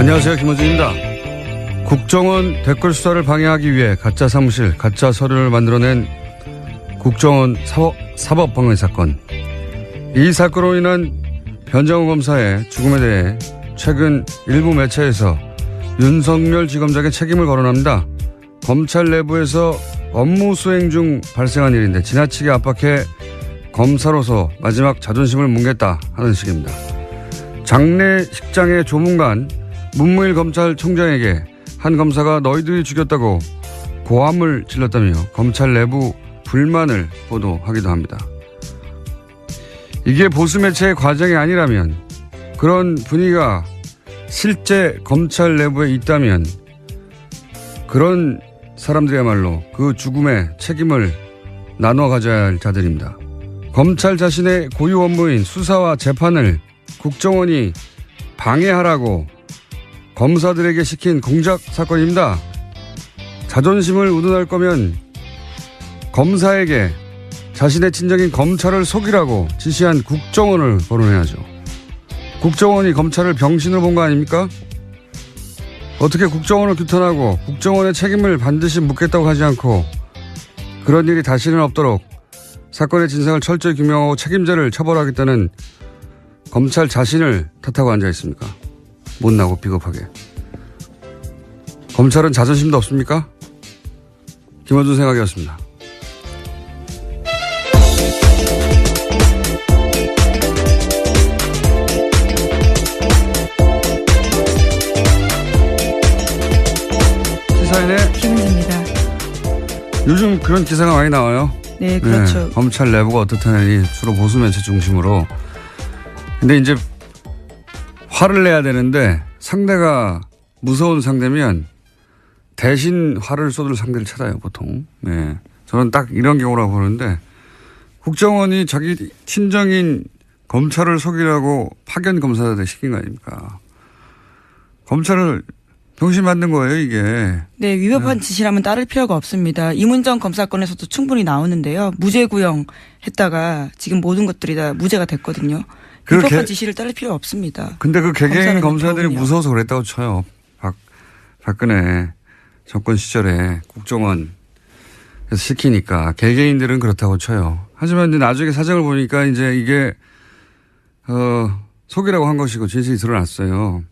안녕하세요. 김호준입니다. 국정원 댓글 수사를 방해하기 위해 가짜 사무실, 가짜 서류를 만들어낸 국정원 사법방해 사건. 이 사건으로 인한 변장호 검사의 죽음에 대해 최근 일부 매체에서 윤석열 지검장의 책임을 거론합니다. 검찰 내부에서 업무 수행 중 발생한 일인데 지나치게 압박해 검사로서 마지막 자존심을 뭉갰다 하는 식입니다. 장례식장의 조문관 문무일 검찰총장에게 한 검사가 너희들이 죽였다고 고함을 질렀다며 검찰 내부 불만을 보도하기도 합니다. 이게 보수 매체의 과정이 아니라면, 그런 분위기가 실제 검찰 내부에 있다면 그런 사람들이야말로 그 죽음의 책임을 나눠 가져야 할 자들입니다. 검찰 자신의 고유 업무인 수사와 재판을 국정원이 방해하라고 검사들에게 시킨 공작 사건입니다. 자존심을 운운할 거면 검사에게 자신의 친정인 검찰을 속이라고 지시한 국정원을 거론해야죠. 국정원이 검찰을 병신으로 본 거 아닙니까? 어떻게 국정원을 규탄하고 국정원의 책임을 반드시 묻겠다고 하지 않고 그런 일이 다시는 없도록 사건의 진상을 철저히 규명하고 책임자를 처벌하겠다는 검찰 자신을 탓하고 앉아 있습니까? 못나고 비겁하게. 검찰은 자존심도 없습니까? 김어준 생각이었습니다. 시사인의 김은지입니다. 요즘 그런 기사가 많이 나와요. 네, 그렇죠. 네, 검찰 내부가 어떻다니 주로 보수 매체 중심으로. 근데 이제 화를 내야 되는데 상대가 무서운 상대면 대신 화를 쏟을 상대를 찾아요, 보통. 네. 저는 딱 이런 경우라고 보는데 국정원이 자기 친정인 검찰을 속이라고 파견 검사들 시킨 거 아닙니까? 검찰을 병신 만든 거예요, 이게. 네, 위법한 지시라면 따를 필요가 없습니다. 이문정 검사건에서도 충분히 나오는데요. 무죄 구형했다가 지금 모든 것들이 다 무죄가 됐거든요. 위법한 지시를 따를 필요 없습니다. 근데 그 개개인 검사들이 무서워서 그랬다고 쳐요. 박근혜 정권 시절에 국정원에서 시키니까 개개인들은 그렇다고 쳐요. 하지만 이제 나중에 사정을 보니까 이제 이게 속이라고 한 것이고 진실이 드러났어요.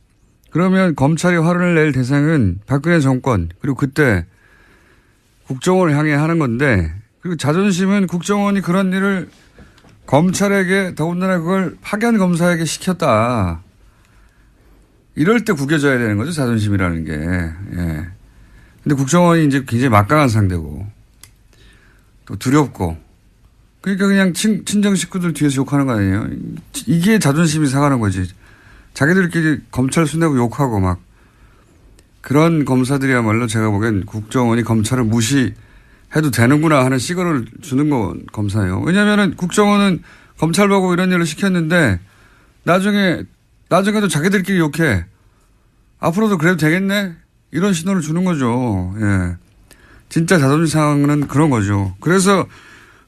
그러면 검찰이 화를 낼 대상은 박근혜 정권 그리고 그때 국정원을 향해 하는 건데, 그리고 자존심은 국정원이 그런 일을 검찰에게 더군다나 그걸 파견 검사에게 시켰다. 이럴 때 구겨져야 되는 거죠, 자존심이라는 게. 예. 근데 국정원이 이제 굉장히 막강한 상대고 또 두렵고, 그러니까 그냥 친정 식구들 뒤에서 욕하는 거 아니에요. 이게 자존심이 상하는 거지. 자기들끼리 검찰 순대고 욕하고 막 그런 검사들이야말로 제가 보기엔 국정원이 검찰을 무시해도 되는구나 하는 시그널을 주는 건 검사예요. 왜냐하면 국정원은 검찰 보고 이런 일을 시켰는데 나중에도 자기들끼리 욕해. 앞으로도 그래도 되겠네? 이런 신호를 주는 거죠. 예. 진짜 자존심 상황은 그런 거죠. 그래서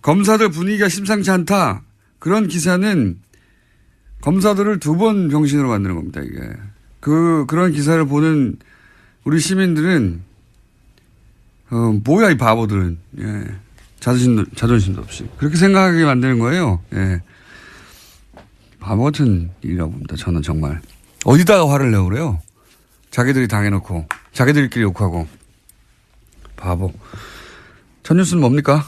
검사들 분위기가 심상치 않다. 그런 기사는 검사들을 두 번 병신으로 만드는 겁니다, 이게. 그런 기사를 보는 우리 시민들은, 뭐야, 이 바보들은. 예. 자존심도 없이. 그렇게 생각하게 만드는 거예요. 예. 바보 같은 일이라고 봅니다, 저는 정말. 어디다가 화를 내고 그래요? 자기들이 당해놓고, 자기들끼리 욕하고. 바보. 첫 뉴스는 뭡니까?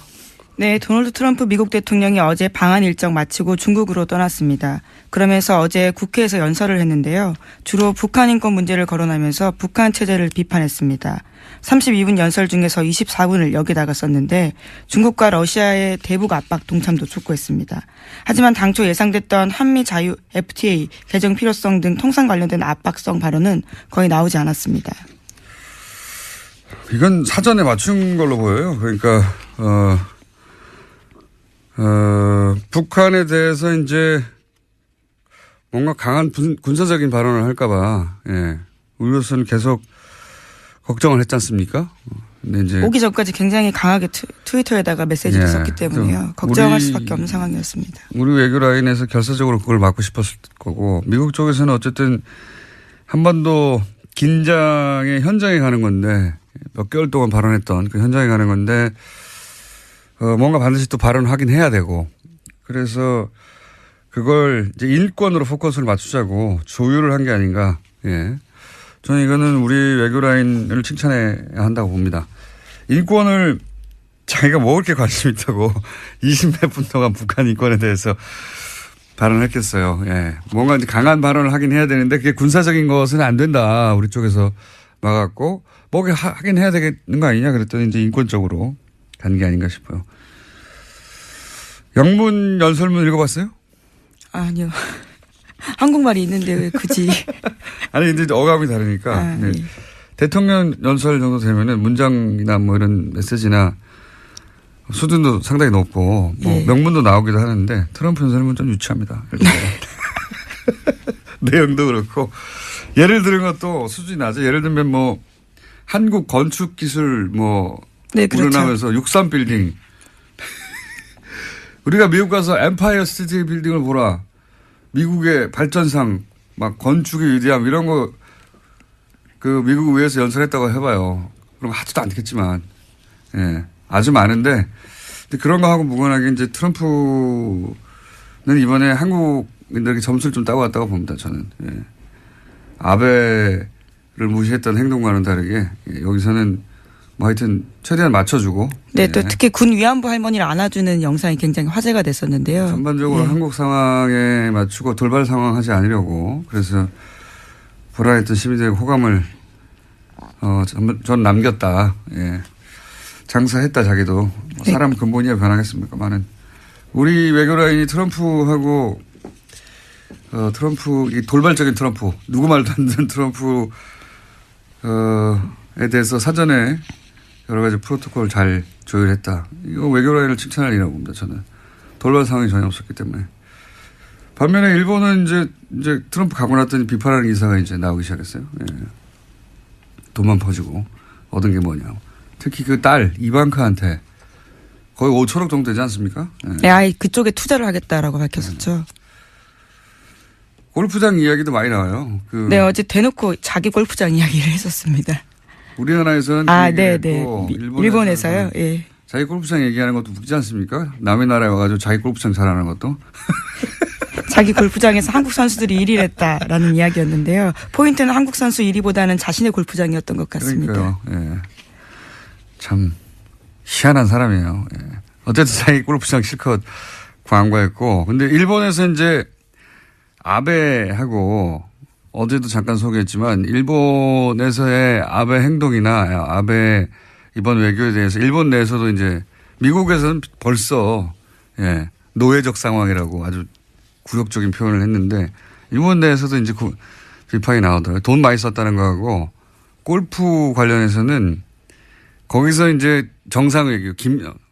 네, 도널드 트럼프 미국 대통령이 어제 방한 일정 마치고 중국으로 떠났습니다. 그러면서 어제 국회에서 연설을 했는데요. 주로 북한 인권 문제를 거론하면서 북한 체제를 비판했습니다. 32분 연설 중에서 24분을 여기다가 썼는데 중국과 러시아의 대북 압박 동참도 촉구했습니다. 하지만 당초 예상됐던 한미 자유 FTA 개정 필요성 등 통상 관련된 압박성 발언은 거의 나오지 않았습니다. 이건 사전에 맞춘 걸로 보여요. 그러니까 북한에 대해서 이제 뭔가 강한 군사적인 발언을 할까봐, 예. 우리로서는 계속 걱정을 했지 않습니까? 근데 이제. 오기 전까지 굉장히 강하게 트위터에다가 메시지를 썼기 때문에요. 걱정할 수밖에 없는 상황이었습니다. 우리 외교 라인에서 결사적으로 그걸 막고 싶었을 거고, 미국 쪽에서는 어쨌든 한반도 긴장의 현장에 가는 건데 몇 개월 동안 발언했던 그 현장에 가는 건데 뭔가 반드시 또 발언을 하긴 해야 되고 그래서 그걸 이제 인권으로 포커스를 맞추자고 조율을 한 게 아닌가. 예. 저는 이거는 우리 외교라인을 칭찬해야 한다고 봅니다. 인권을 자기가 뭐 그렇게 관심 있다고 20몇 분 동안 북한 인권에 대해서 발언했겠어요. 예. 뭔가 이제 강한 발언을 하긴 해야 되는데 그게 군사적인 것은 안 된다. 우리 쪽에서 막았고 뭐 하긴 해야 되는 거 아니냐 그랬더니 이제 인권적으로 간 게 아닌가 싶어요. 영문 연설문 읽어봤어요? 아니요. 한국말이 있는데 왜 굳이. 아니, 근데 어감이 다르니까. 네. 예. 대통령 연설 정도 되면은 문장이나 뭐 이런 메시지나 수준도 상당히 높고 뭐 예. 명문도 나오기도 하는데 트럼프 연설문 좀 유치합니다. 내용도 그렇고. 예를 들은 것도 수준이 낮아요. 예를 들면 뭐 한국 건축 기술 뭐 네, 그렇죠. 우러나면서 63 빌딩. 우리가 미국 가서 엠파이어 스테이트 빌딩을 보라. 미국의 발전상 막 건축의 위대함 이런 거 그 미국 의회에서 연설했다고 해봐요. 그럼 하지도 않겠지만 예. 아주 많은데 그런 거하고 무관하게 이제 트럼프는 이번에 한국인들에게 점수를 좀 따고 왔다고 봅니다. 저는. 예. 아베를 무시했던 행동과는 다르게 예. 여기서는 뭐 하여튼 최대한 맞춰주고. 네, 예. 또 특히 군 위안부 할머니를 안아주는 영상이 굉장히 화제가 됐었는데요. 전반적으로 예. 한국 상황에 맞추고 돌발 상황 하지 않으려고 그래서 불안했던 시민들의 호감을 전 남겼다. 예. 장사했다 자기도. 네. 사람 근본이야 변하겠습니까만은 우리 외교라인이 트럼프하고 트럼프 이 돌발적인 트럼프 누구 말도 안 듣는 트럼프에 대해서 사전에 여러 가지 프로토콜을 잘 조율했다. 이거 외교라인을 칭찬할 일이라고 봅니다. 저는 돌발 상황이 전혀 없었기 때문에. 반면에 일본은 이제 트럼프 가고 났더니 비판하는 기사가 이제 나오기 시작했어요. 예. 돈만 퍼주고 얻은 게 뭐냐. 특히 그 딸 이방카한테 거의 5천억 정도 되지 않습니까? 예. 네, 아예 그쪽에 투자를 하겠다라고 밝혔었죠. 골프장 이야기도 많이 나와요. 네, 어제 대놓고 자기 골프장 이야기를 했었습니다. 우리나라에서는 네. 일본에서요. 예. 자기 골프장 얘기하는 것도 웃기지 않습니까? 남의 나라에 와가지고 자기 골프장 잘하는 것도. 자기 골프장에서 한국 선수들이 1위를 했다라는 이야기였는데요. 포인트는 한국 선수 1위보다는 자신의 골프장이었던 것 같습니다. 그러니까요. 예. 참 희한한 사람이에요. 예. 어쨌든 자기 골프장 실컷 광고했고. 근데 일본에서 이제 아베하고 어제도 잠깐 소개했지만 일본에서의 아베 행동이나 아베 이번 외교에 대해서 일본 내에서도 이제 미국에서는 벌써 예, 노예적 상황이라고 아주 굴욕적인 표현을 했는데 일본 내에서도 이제 비판이 나오더라고요. 돈 많이 썼다는 거하고 골프 관련해서는 거기서 이제 정상회교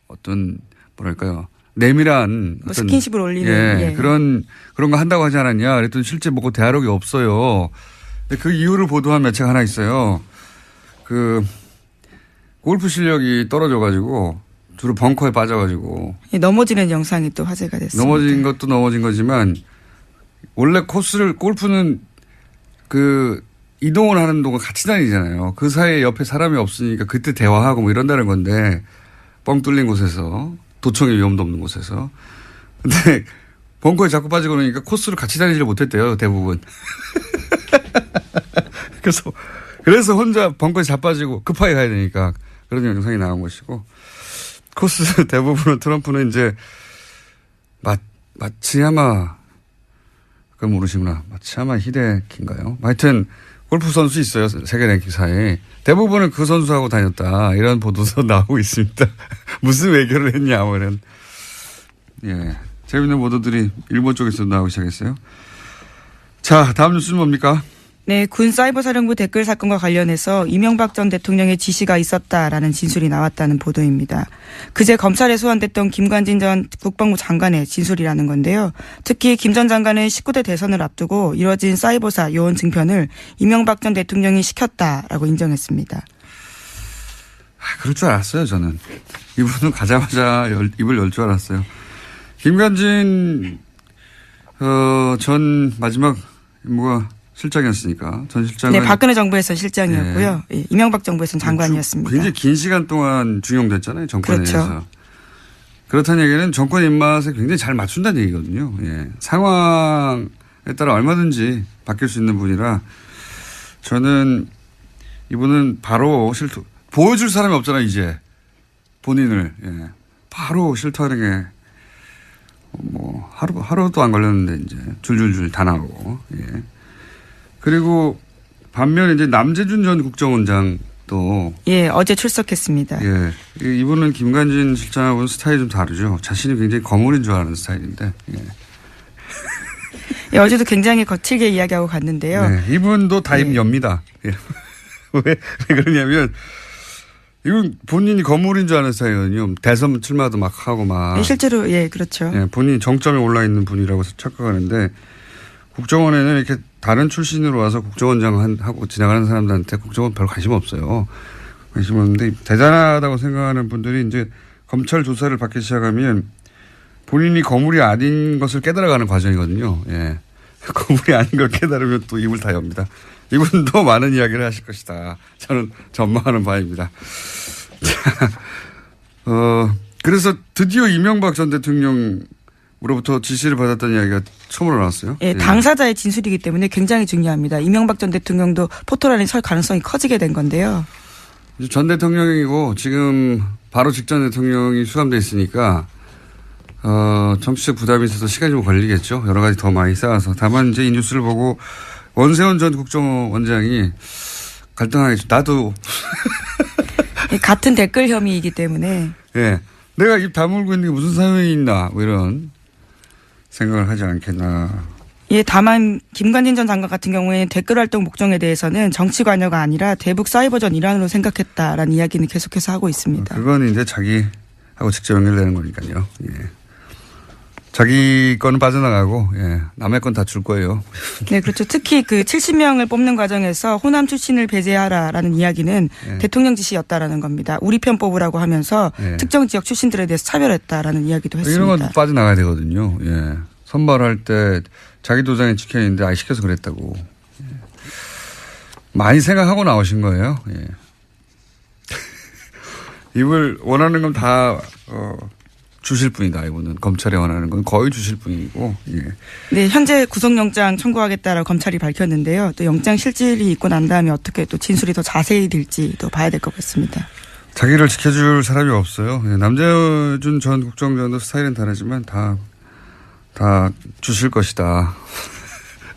어떤 뭐랄까요. 내밀한 뭐 스킨십을 올리는 예. 그런 거 한다고 하지 않았냐. 그랬더니 실제 보고 대화록이 없어요. 근데 그 이유를 보도한 매체가 하나 있어요. 그 골프 실력이 떨어져가지고 주로 벙커에 빠져가지고 넘어지는 영상이 또 화제가 됐습니다. 넘어진 것도 넘어진 거지만 원래 코스를 골프는 그 이동을 하는 동안 같이 다니잖아요. 그 사이에 옆에 사람이 없으니까 그때 대화하고 뭐 이런다는 건데 뻥 뚫린 곳에서 도청의 위험도 없는 곳에서. 근데 벙커에 자꾸 빠지고 그러니까 코스를 같이 다니지를 못했대요. 대부분. 그래서 혼자 벙커에 자빠지고 급하게 가야 되니까 그런 영상이 나온 것이고 코스 대부분은 트럼프는 이제 마츠야마 그걸 모르시구나. 마츠야마 히데키인가요? 하여튼 골프 선수 있어요. 세계 랭킹사에. 대부분은 그 선수하고 다녔다. 이런 보도도 나오고 있습니다. 무슨 외교를 했냐, 뭐 이런. 예. 재밌는 보도들이 일본 쪽에서 나오기 시작했어요. 자, 다음 뉴스는 뭡니까? 네, 군 사이버 사령부 댓글 사건과 관련해서 이명박 전 대통령의 지시가 있었다라는 진술이 나왔다는 보도입니다. 그제 검찰에 소환됐던 김관진 전 국방부 장관의 진술이라는 건데요. 특히 김 전 장관은 19대 대선을 앞두고 이뤄진 사이버사 요원 증편을 이명박 전 대통령이 시켰다라고 인정했습니다. 그럴 줄 알았어요, 저는. 이분은 가자마자 입을 열 줄 알았어요. 김관진 전 마지막 임무가 실장이었으니까. 전 실장은. 네, 박근혜 정부에서 실장이었고요. 예, 이명박 정부에서는 장관이었습니다. 굉장히 긴 시간 동안 중용됐잖아요. 정권에 그렇죠. 의해서. 그렇다는 얘기는 정권 입맛에 굉장히 잘 맞춘다는 얘기거든요. 예. 상황에 따라 얼마든지 바뀔 수 있는 분이라 저는 이분은 바로 보여줄 사람이 없잖아요. 이제 본인을. 예. 바로 실토하는 게 뭐 하루도 안 걸렸는데 이제 줄줄줄 다 나오고. 예. 그리고 반면에 이제 남재준 전 국정원장도 예, 어제 출석했습니다. 예. 이분은 김관진 실장하고는 스타일이 좀 다르죠. 자신이 굉장히 거물인 줄 아는 스타일인데. 예. 예, 어제도 굉장히 거칠게 이야기하고 갔는데요. 네, 이분도 다임 엽니다. 예. 왜 그러냐면 이건 본인이 거물인 줄 아는 스타일이거든요. 대선 출마도 막 하고 막. 예, 실제로 예, 그렇죠. 예, 본인이 정점에 올라 있는 분이라고 착각하는데 국정원에는 이렇게 다른 출신으로 와서 국정원장 하고 지나가는 사람들한테 국정원 별 관심 없어요. 관심 없는데 대단하다고 생각하는 분들이 이제 검찰 조사를 받기 시작하면 본인이 거물이 아닌 것을 깨달아가는 과정이거든요. 예. 거물이 아닌 걸 깨달으면 또 입을 다 엽니다. 이분도 많은 이야기를 하실 것이다. 저는 전망하는 바입니다. 그래서 드디어 이명박 전 대통령으로부터 지시를 받았다는 이야기가 처음으로 나왔어요. 예, 당사자의 진술이기 때문에 굉장히 중요합니다. 이명박 전 대통령도 포토라인에 설 가능성이 커지게 된 건데요. 전 대통령이고 지금 바로 직전 대통령이 수감돼 있으니까 정치적 부담이 있어서 시간이 좀 걸리겠죠. 여러 가지 더 많이 쌓아서. 다만 이제 이 뉴스를 보고 원세훈 전 국정원장이 갈등하겠죠. 나도. 같은 댓글 혐의이기 때문에. 예. 내가 입 다물고 있는 게 무슨 사연이 있나. 뭐 이런 생각을 하지 않겠나. 예, 다만 김관진 전 장관 같은 경우에는 댓글 활동 목적에 대해서는 정치 관여가 아니라 대북 사이버전 일환으로 생각했다라는 이야기는 계속해서 하고 있습니다. 그건 이제 자기하고 직접 연결되는 거니까요. 예. 자기 거는 빠져나가고, 예. 남의 건 다 줄 거예요. 네, 그렇죠. 특히 그 70명을 뽑는 과정에서 호남 출신을 배제하라라는 이야기는 예. 대통령 지시였다라는 겁니다. 우리 편 뽑으라고 하면서 예. 특정 지역 출신들에 대해서 차별했다라는 이야기도 했습니다. 이런 건 빠져나가야 되거든요. 예. 선발할 때 자기 도장에 찍혀 있는데 아이 시켜서 그랬다고. 예. 많이 생각하고 나오신 거예요. 예. 입을 원하는 건 다, 주실 분이다. 이분은 검찰이 원하는 건 거의 주실 분이고. 예. 네, 현재 구속영장 청구하겠다라고 검찰이 밝혔는데요. 또 영장 실질이 있고 난 다음에 어떻게 또 진술이 더 자세히 될지도 봐야 될 것 같습니다. 자기를 지켜줄 사람이 없어요. 예. 남재준 전 국정원장도 스타일은 다르지만 다 주실 것이다.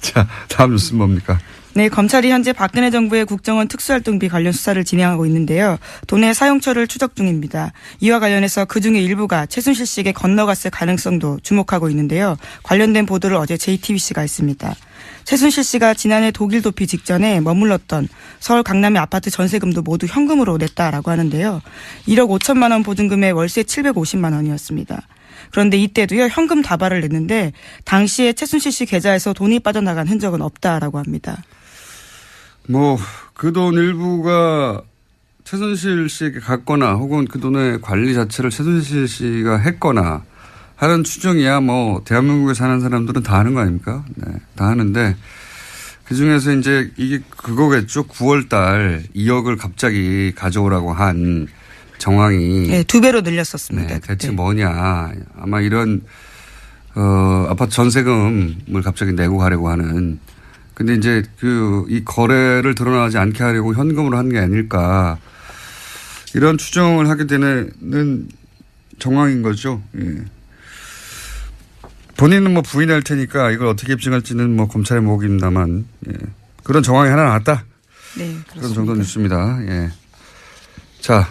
자, 다음 뉴스는 뭡니까? 네, 검찰이 현재 박근혜 정부의 국정원 특수활동비 관련 수사를 진행하고 있는데요. 돈의 사용처를 추적 중입니다. 이와 관련해서 그중에 일부가 최순실 씨에게 건너갔을 가능성도 주목하고 있는데요. 관련된 보도를 어제 JTBC가 했습니다. 최순실 씨가 지난해 독일 도피 직전에 머물렀던 서울 강남의 아파트 전세금도 모두 현금으로 냈다라고 하는데요. 1억 5천만 원 보증금에 월세 750만 원이었습니다. 그런데 이때도요, 현금 다발을 냈는데 당시에 최순실 씨 계좌에서 돈이 빠져나간 흔적은 없다라고 합니다. 뭐, 그 돈 일부가 최순실 씨에게 갔거나 혹은 그 돈의 관리 자체를 최순실 씨가 했거나 하는 추정이야 뭐, 대한민국에 사는 사람들은 다 하는 거 아닙니까? 네, 다 하는데 그 중에서 이제 이게 그거겠죠. 9월 달 2억을 갑자기 가져오라고 한 정황이. 네, 2배로 늘렸었습니다. 네, 대체 그때. 뭐냐. 아마 이런, 아파트 전세금을 갑자기 내고 가려고 하는. 근데 이제 이 거래를 드러나지 않게 하려고 현금으로 한 게 아닐까. 이런 추정을 하게 되는 정황인 거죠. 예. 본인은 뭐 부인할 테니까 이걸 어떻게 입증할지는 뭐 검찰의 몫입니다만, 예. 그런 정황이 하나 나왔다. 네, 그렇습니다. 그런 정도 뉴스입니다. 예. 자,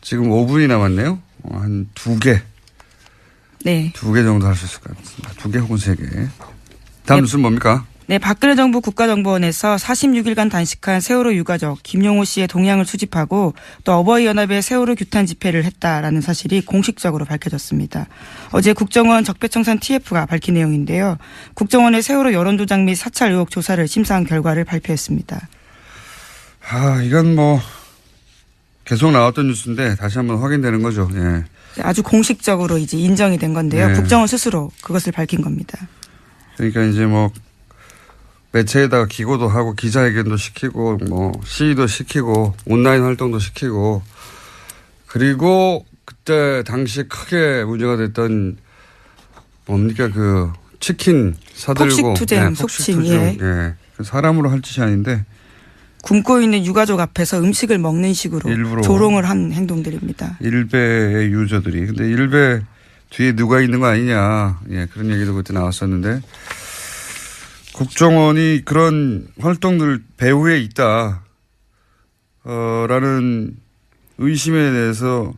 지금 5분이 남았네요. 한 2개. 네. 2개 정도 할 수 있을 것 같습니다. 2개 혹은 3개. 다음 뉴스는 뭡니까? 네, 박근혜 정부 국가정보원에서 46일간 단식한 세월호 유가족 김용호 씨의 동향을 수집하고 또 어버이연합의 세월호 규탄 집회를 했다라는 사실이 공식적으로 밝혀졌습니다. 어제 국정원 적폐청산 TF가 밝힌 내용인데요. 국정원의 세월호 여론조작 및 사찰 의혹 조사를 심사한 결과를 발표했습니다. 이건 뭐 계속 나왔던 뉴스인데 다시 한번 확인되는 거죠. 예. 아주 공식적으로 이제 인정이 된 건데요. 네. 국정원 스스로 그것을 밝힌 겁니다. 그러니까 이제 뭐 매체에다가 기고도 하고 기자회견도 시키고 뭐 시위도 시키고 온라인 활동도 시키고 그리고 그때 당시 크게 문제가 됐던 뭡니까 그 치킨 사들고 폭식투쟁, 속칭. 예. 예. 사람으로 할 짓이 아닌데 굶고 있는 유가족 앞에서 음식을 먹는 식으로 일부러 조롱을 한 행동들입니다. 일베의 유저들이. 근데 일베 뒤에 누가 있는 거 아니냐. 예, 그런 얘기도 그때 나왔었는데 국정원이 그런 활동들 배후에 있다. 라는 의심에 대해서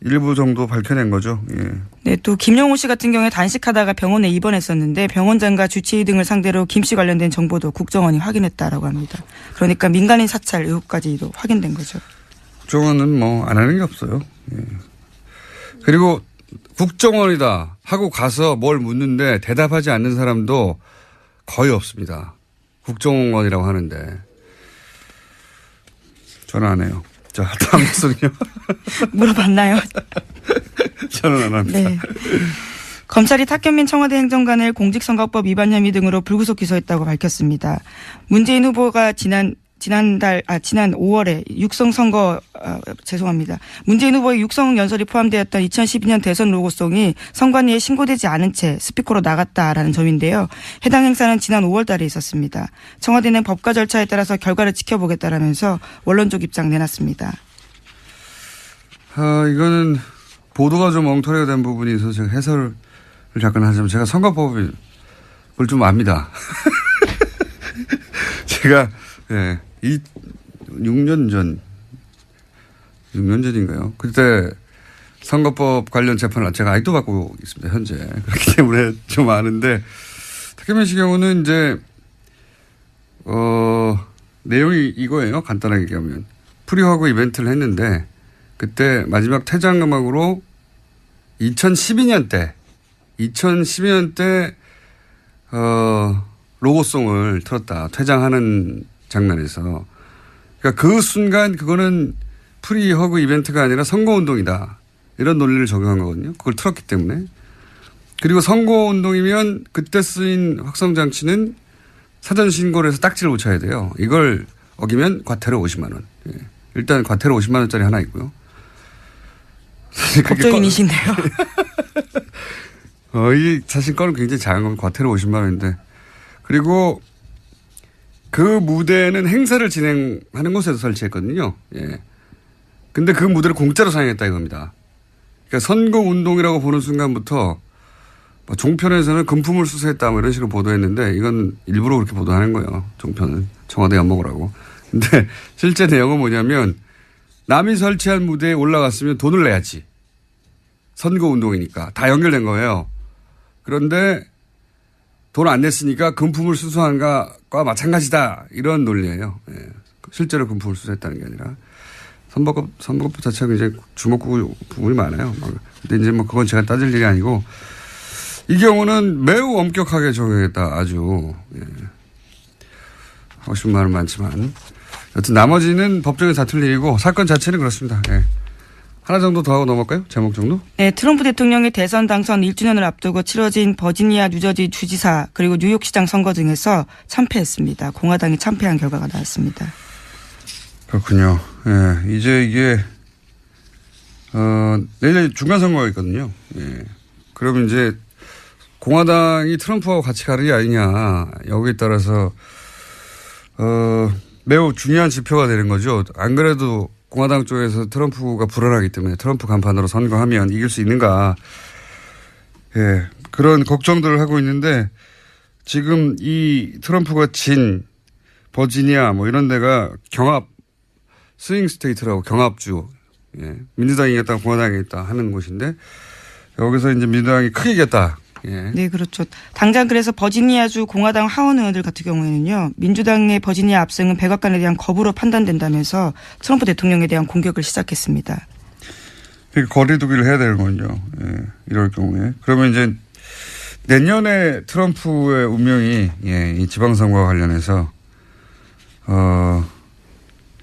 일부 정도 밝혀낸 거죠. 예. 네, 또 김영호 씨 같은 경우에 단식하다가 병원에 입원했었는데 병원장과 주치의 등을 상대로 김 씨 관련된 정보도 국정원이 확인했다라고 합니다. 그러니까 민간인 사찰 의혹까지도 확인된 거죠. 국정원은 뭐 안 하는 게 없어요. 예. 그리고 국정원이다 하고 가서 뭘 묻는데 대답하지 않는 사람도 거의 없습니다. 국정원이라고 하는데. 저는 안 해요. 자, 다음 뉴스는요. 물어봤나요? 저는 안 합니다. 네. 검찰이 탁현민 청와대 행정관을 공직선거법 위반 혐의 등으로 불구속 기소했다고 밝혔습니다. 문재인 후보가 지난 5월에 문재인 후보의 육성 연설이 포함되었던 2012년 대선 로고송이 선관위에 신고되지 않은 채 스피커로 나갔다라는 점인데요. 해당 행사는 지난 5월 달에 있었습니다. 청와대는 법과 절차에 따라서 결과를 지켜보겠다라면서 원론적 입장 내놨습니다. 이거는 보도가 좀 엉터리가 된 부분이 있어서 제가 해설을 잠깐 하자면 제가 선거법을 좀 압니다. 제가 6년 전인가요? 그때 선거법 관련 재판을 제가 아직도 받고 있습니다. 현재. 그렇기 때문에 좀 아는데 탁현민 씨 경우는 이제 내용이 이거예요. 간단하게 얘기하면. 프리허그 이벤트를 했는데 그때 마지막 퇴장음악으로 2012년 때 로고송을 틀었다. 퇴장하는 장면에서. 그러니까 그 순간 그거는 프리허그 이벤트가 아니라 선거운동이다. 이런 논리를 적용한 거거든요. 그걸 틀었기 때문에. 그리고 선거운동이면 그때 쓰인 확성장치는 사전 신고를 해서 딱지를 붙여야 돼요. 이걸 어기면 과태료 50만 원. 예. 일단 과태료 50만 원짜리 하나 있고요. 법조인이신데요. 이 사실 건은 굉장히 작은 건 과태료 50만 원인데. 그리고 그 무대는 행사를 진행하는 곳에서 설치했거든요. 예. 근데 그 무대를 공짜로 사용했다 이겁니다. 그러니까 선거운동이라고 보는 순간부터 뭐 종편에서는 금품을 수수했다 뭐 이런 식으로 보도했는데 이건 일부러 그렇게 보도하는 거예요. 종편은. 청와대 엿먹으라고. 근데 실제 내용은 뭐냐면 남이 설치한 무대에 올라갔으면 돈을 내야지. 선거운동이니까. 다 연결된 거예요. 그런데 돈 안 냈으니까 금품을 수수한 것과 마찬가지다. 이런 논리예요. 예. 실제로 금품을 수수했다는 게 아니라. 선거법 자체가 이제 주목구 부분이 많아요. 근데 이제 뭐 그건 제가 따질 일이 아니고 이 경우는 매우 엄격하게 적용했다. 아주. 예. 하고 싶은 말은 많지만. 여튼 나머지는 법정에서 다툴 일이고 사건 자체는 그렇습니다. 예. 하나 정도 더 하고 넘어갈까요? 제목 정도? 네, 트럼프 대통령의 대선 당선 1주년을 앞두고 치러진 버지니아 뉴저지 주지사 그리고 뉴욕시장 선거 등에서 참패했습니다. 공화당이 참패한 결과가 나왔습니다. 그렇군요. 예. 이제 이게 내일 중간 선거가 있거든요. 예. 그러면 이제 공화당이 트럼프하고 같이 가는 게 아니냐 여기에 따라서 매우 중요한 지표가 되는 거죠. 안 그래도 공화당 쪽에서 트럼프가 불안하기 때문에 트럼프 간판으로 선거하면 이길 수 있는가. 예. 그런 걱정들을 하고 있는데 지금 이 트럼프가 진 버지니아 뭐 이런 데가 경합 스윙 스테이트라고 경합주. 예. 민주당이 이겼다 공화당이 이겼다 하는 곳인데 여기서 이제 민주당이 크게 이겼다. 예. 네, 그렇죠. 당장 그래서 버지니아주 공화당 하원 의원들 같은 경우에는요. 민주당의 버지니아 압승은 백악관에 대한 거부로 판단된다면서 트럼프 대통령에 대한 공격을 시작했습니다. 거리두기를 해야 되는군요. 예, 이럴 경우에. 그러면 이제 내년에 트럼프의 운명이 이 지방선거와 관련해서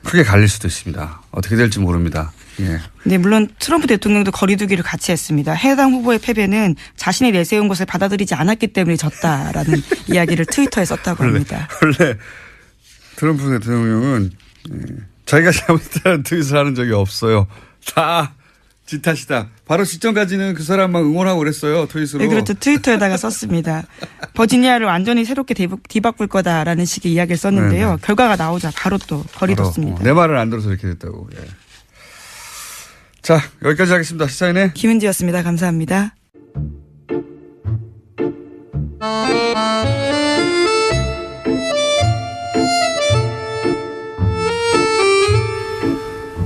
크게 갈릴 수도 있습니다. 어떻게 될지 모릅니다. 예. 네, 물론 트럼프 대통령도 거리두기를 같이 했습니다. 해당 후보의 패배는 자신이 내세운 것을 받아들이지 않았기 때문에 졌다라는 이야기를 트위터에 썼다고 합니다. 원래 트럼프 대통령은 자기가 잘못했다는 트윗을 하는 적이 없어요. 다 지 탓이다. 바로 직전까지는 그 사람만 응원하고 그랬어요. 트윗으로. 네, 그렇죠. 트위터에다가 썼습니다. 버지니아를 완전히 새롭게 뒤바꿀 거다라는 식의 이야기를 썼는데요. 네네. 결과가 나오자 바로 또 거리뒀습니다. 내 말을 안 들어서 이렇게 됐다고. 예. 자, 여기까지 하겠습니다. 시사인의 김은지였습니다. 감사합니다.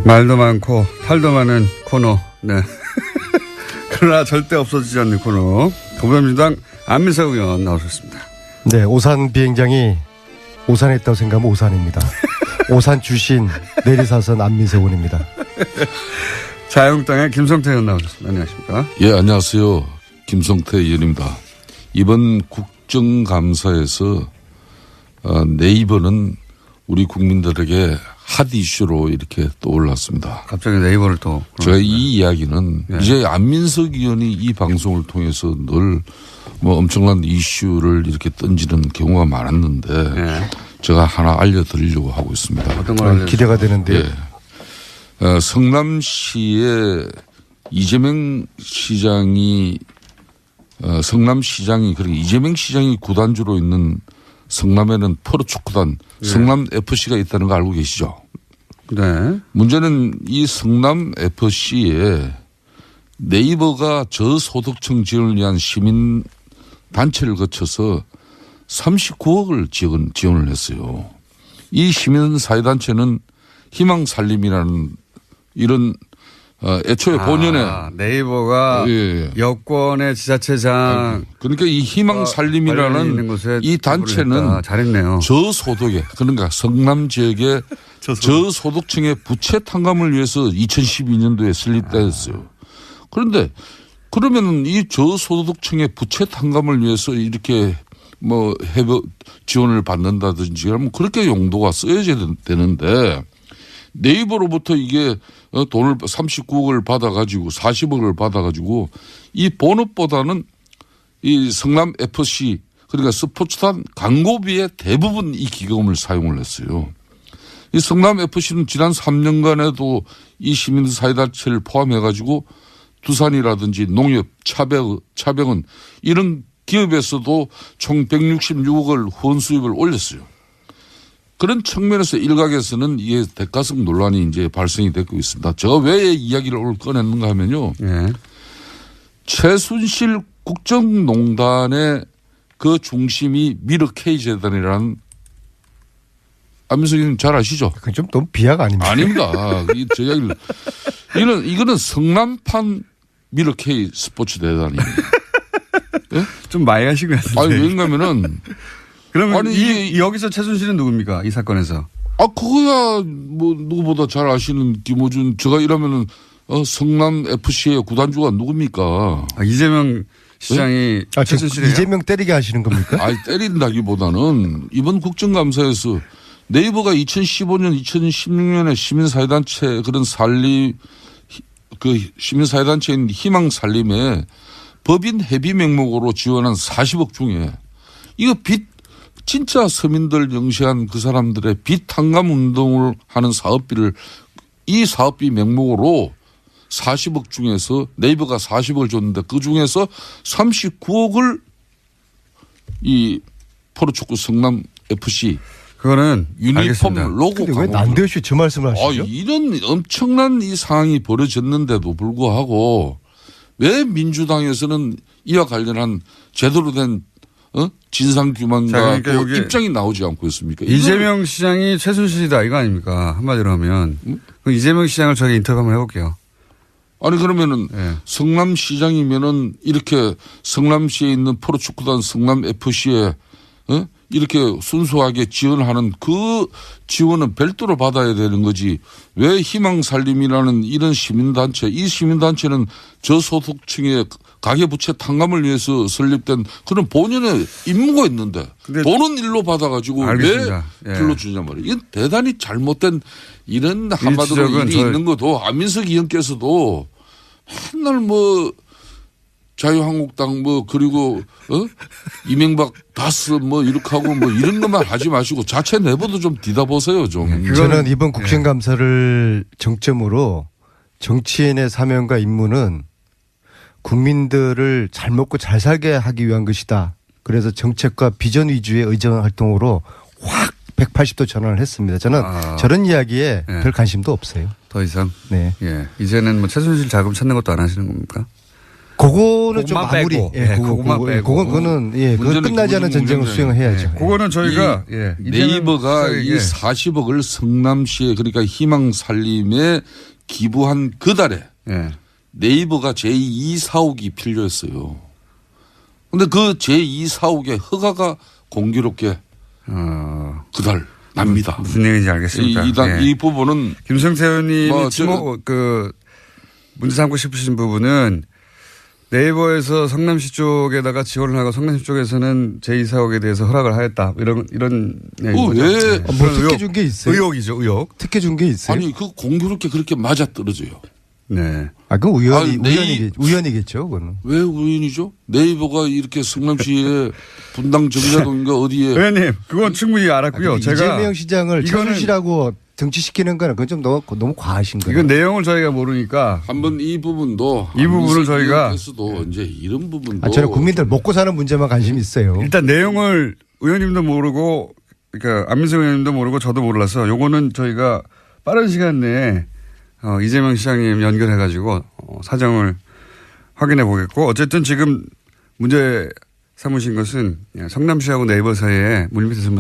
말도 많고 탈도 많은 코너. 네. 그러나 절대 없어지지 않는 코너. 더불어민주당 안민석 의원 나오셨습니다. 네, 오산 비행장이 오산에 있다고 생각하면 오산입니다. 오산 출신 내리사선 안민석 의원입니다. 자유한국당의 김성태 의원 나오셨습니다. 안녕하십니까? 예, 안녕하세요. 김성태 의원입니다. 이번 국정감사에서 네이버는 우리 국민들에게 핫 이슈로 이렇게 떠올랐습니다. 갑자기 네이버를 또. 제가 이 이야기는 네. 이제 안민석 의원이 이 방송을 통해서 늘 뭐 엄청난 이슈를 이렇게 던지는 경우가 많았는데 네. 제가 하나 알려드리려고 하고 있습니다. 어떤 걸 기대가 되는데요. 예. 성남시에 이재명 시장이 성남시장이 그리고 이재명 시장이 구단주로 있는 성남에는 프로축구단 성남FC가 있다는 거 알고 계시죠? 네. 문제는 이 성남FC에 네이버가 저소득층 지원을 위한 시민단체를 거쳐서 39억을 지원을 했어요. 이 시민사회단체는 희망살림이라는 이런 애초에 본연의 네이버가 예. 여권의 지자체장 그러니까 이 희망살림이라는 이 단체는 잘했네요. 저소득에 그러니까 성남 지역의 저소득층의 부채 탕감을 위해서 2012년도에 설립됐어요. 그런데 그러면은 이 저소득층의 부채 탕감을 위해서 이렇게 뭐 해외 지원을 받는다든지 하면 그렇게 용도가 쓰여져야 되는데 네이버로부터 이게 돈을 39억을 받아가지고 40억을 받아가지고 이 본업보다는 이 성남 FC 그러니까 스포츠단 광고비에 대부분 이 기금을 사용을 했어요. 이 성남 FC는 지난 3년간에도 이 시민사회단체를 포함해가지고 두산이라든지 농협, 차병은 이런 기업에서도 총 166억을 후원 수입을 올렸어요. 그런 측면에서 일각에서는 이게 대가성 논란이 이제 발생이 되고 있습니다. 제가 왜 이야기를 오늘 꺼냈는가 하면요. 네. 최순실 국정농단의 그 중심이 미르 K재단이라는 안민석 의원님 잘 아시죠? 그건 좀 너무 비하가 아닙니까? 아닙니다. 저 이야기를. 이거는 성남판 미르 K 스포츠 대단이에요. 예? 좀 많이 하신 것 같은데. 아니, 왜냐면은. 그러면 아니, 여기서 최순실은 누굽니까? 이 사건에서. 그거야 뭐 누구보다 잘 아시는 김호준. 제가 이러면은 성남 FC의 구단주가 누굽니까? 이재명 시장이 지금 최순실이에요? 이재명 때리게 하시는 겁니까? 아니, 때린다기보다는 이번 국정감사에서 네이버가 2015년, 2016년에 시민사회단체 그런 그 시민사회단체인 희망살림에 법인 회비 명목으로 지원한 40억 중에 이거 진짜 서민들 영시한 그 사람들의 빚 탕감 운동을 하는 사업비를 이 사업비 명목으로 40억 중에서 네이버가 40억을 줬는데 그 중에서 39억을 이 프로축구 성남 FC 그거는 유니폼 알겠습니다. 로고 근데 왜 광고. 난데없이 저 말씀을 하시죠? 이런 엄청난 이 상황이 벌어졌는데도 불구하고 왜 민주당에서는 이와 관련한 제대로 된 진상규명과 그러니까 여기 입장이 나오지 않고 있습니까? 이재명 시장이 최순실이다 이거 아닙니까? 한마디로 하면. 그럼 이재명 시장을 저희 인터뷰 한번 해볼게요. 아니 그러면은 네. 성남시장이면은 이렇게 성남시에 있는 프로축구단 성남FC에 이렇게 순수하게 지원하는 그 지원은 별도로 받아야 되는 거지. 왜 희망살림이라는 이런 시민단체, 이 시민단체는 저소득층의 가계부채 탕감을 위해서 설립된 그런 본연의 임무가 있는데 돈은 일로 받아가지고 알겠습니다. 왜 불러주냐 말이에요. 이건 대단히 잘못된 이런 한마디로 일이 있는 것도 안민석 의원께서도 맨날 뭐 자유한국당 뭐 그리고 이명박 다스 뭐 이렇게 하고 뭐 이런 것만 하지 마시고 자체 내부도 좀 뒤다보세요 좀. 저는 이번 국정감사를 정점으로 정치인의 사명과 임무는 국민들을 잘 먹고 잘 살게 하기 위한 것이다. 그래서 정책과 비전 위주의 의정 활동으로 확 180도 전환을 했습니다. 저는 저런 이야기에 별 관심도 없어요. 더 이상. 네. 예. 이제는 뭐 최순실 자금 찾는 것도 안 하시는 겁니까? 그거는 좀 그것만 마무리. 빼고. 예, 그것만 빼고. 그거는 그건 끝나지 않은 전쟁을 수행해야죠. 그거는 저희가 네이버가 이 40억을 성남시에 그러니까 희망살림에 기부한 그 달에 네이버가 제2 사옥이 필요했어요. 그런데 그 제2 사옥의 허가가 공교롭게 그달 납니다. 무슨 얘기인지 알겠습니다. 이 부분은 김성태 의원님이 뭐 문제 삼고 싶으신 부분은 네이버에서 성남시 쪽에다가 지원을 하고 성남시 쪽에서는 제2사옥에 대해서 허락을 하였다. 이런 얘기죠. 왜? 뭐 특혜 준 게 있어요? 의혹이죠. 의혹. 특혜 준 게 있어요? 아니 그 공교롭게 그렇게 맞아 떨어져요. 네. 그 우연이겠죠. 그거는. 왜 우연이죠? 네이버가 이렇게 성남시에 분당 정자동인가 어디에. 의원님, 그건 충분히 알았고요. 제가 이재명 시장을 최순실하고 정치시키는 거는 그건 좀 너무 과하신 거예요. 이건 내용을 저희가 모르니까 한번 이 부분도 이 부분을 저희가 도 이제 이런 부분도 저는 국민들 먹고 사는 문제만 관심이 있어요. 일단 내용을 의원님도 모르고 그러니까 안민석 의원님도 모르고 저도 몰라서 요거는 저희가 빠른 시간 내에 이재명 시장님 연결해가지고 사정을 확인해 보겠고 어쨌든 지금 문제 삼으신 것은 성남시하고 네이버 사이에 물밑에서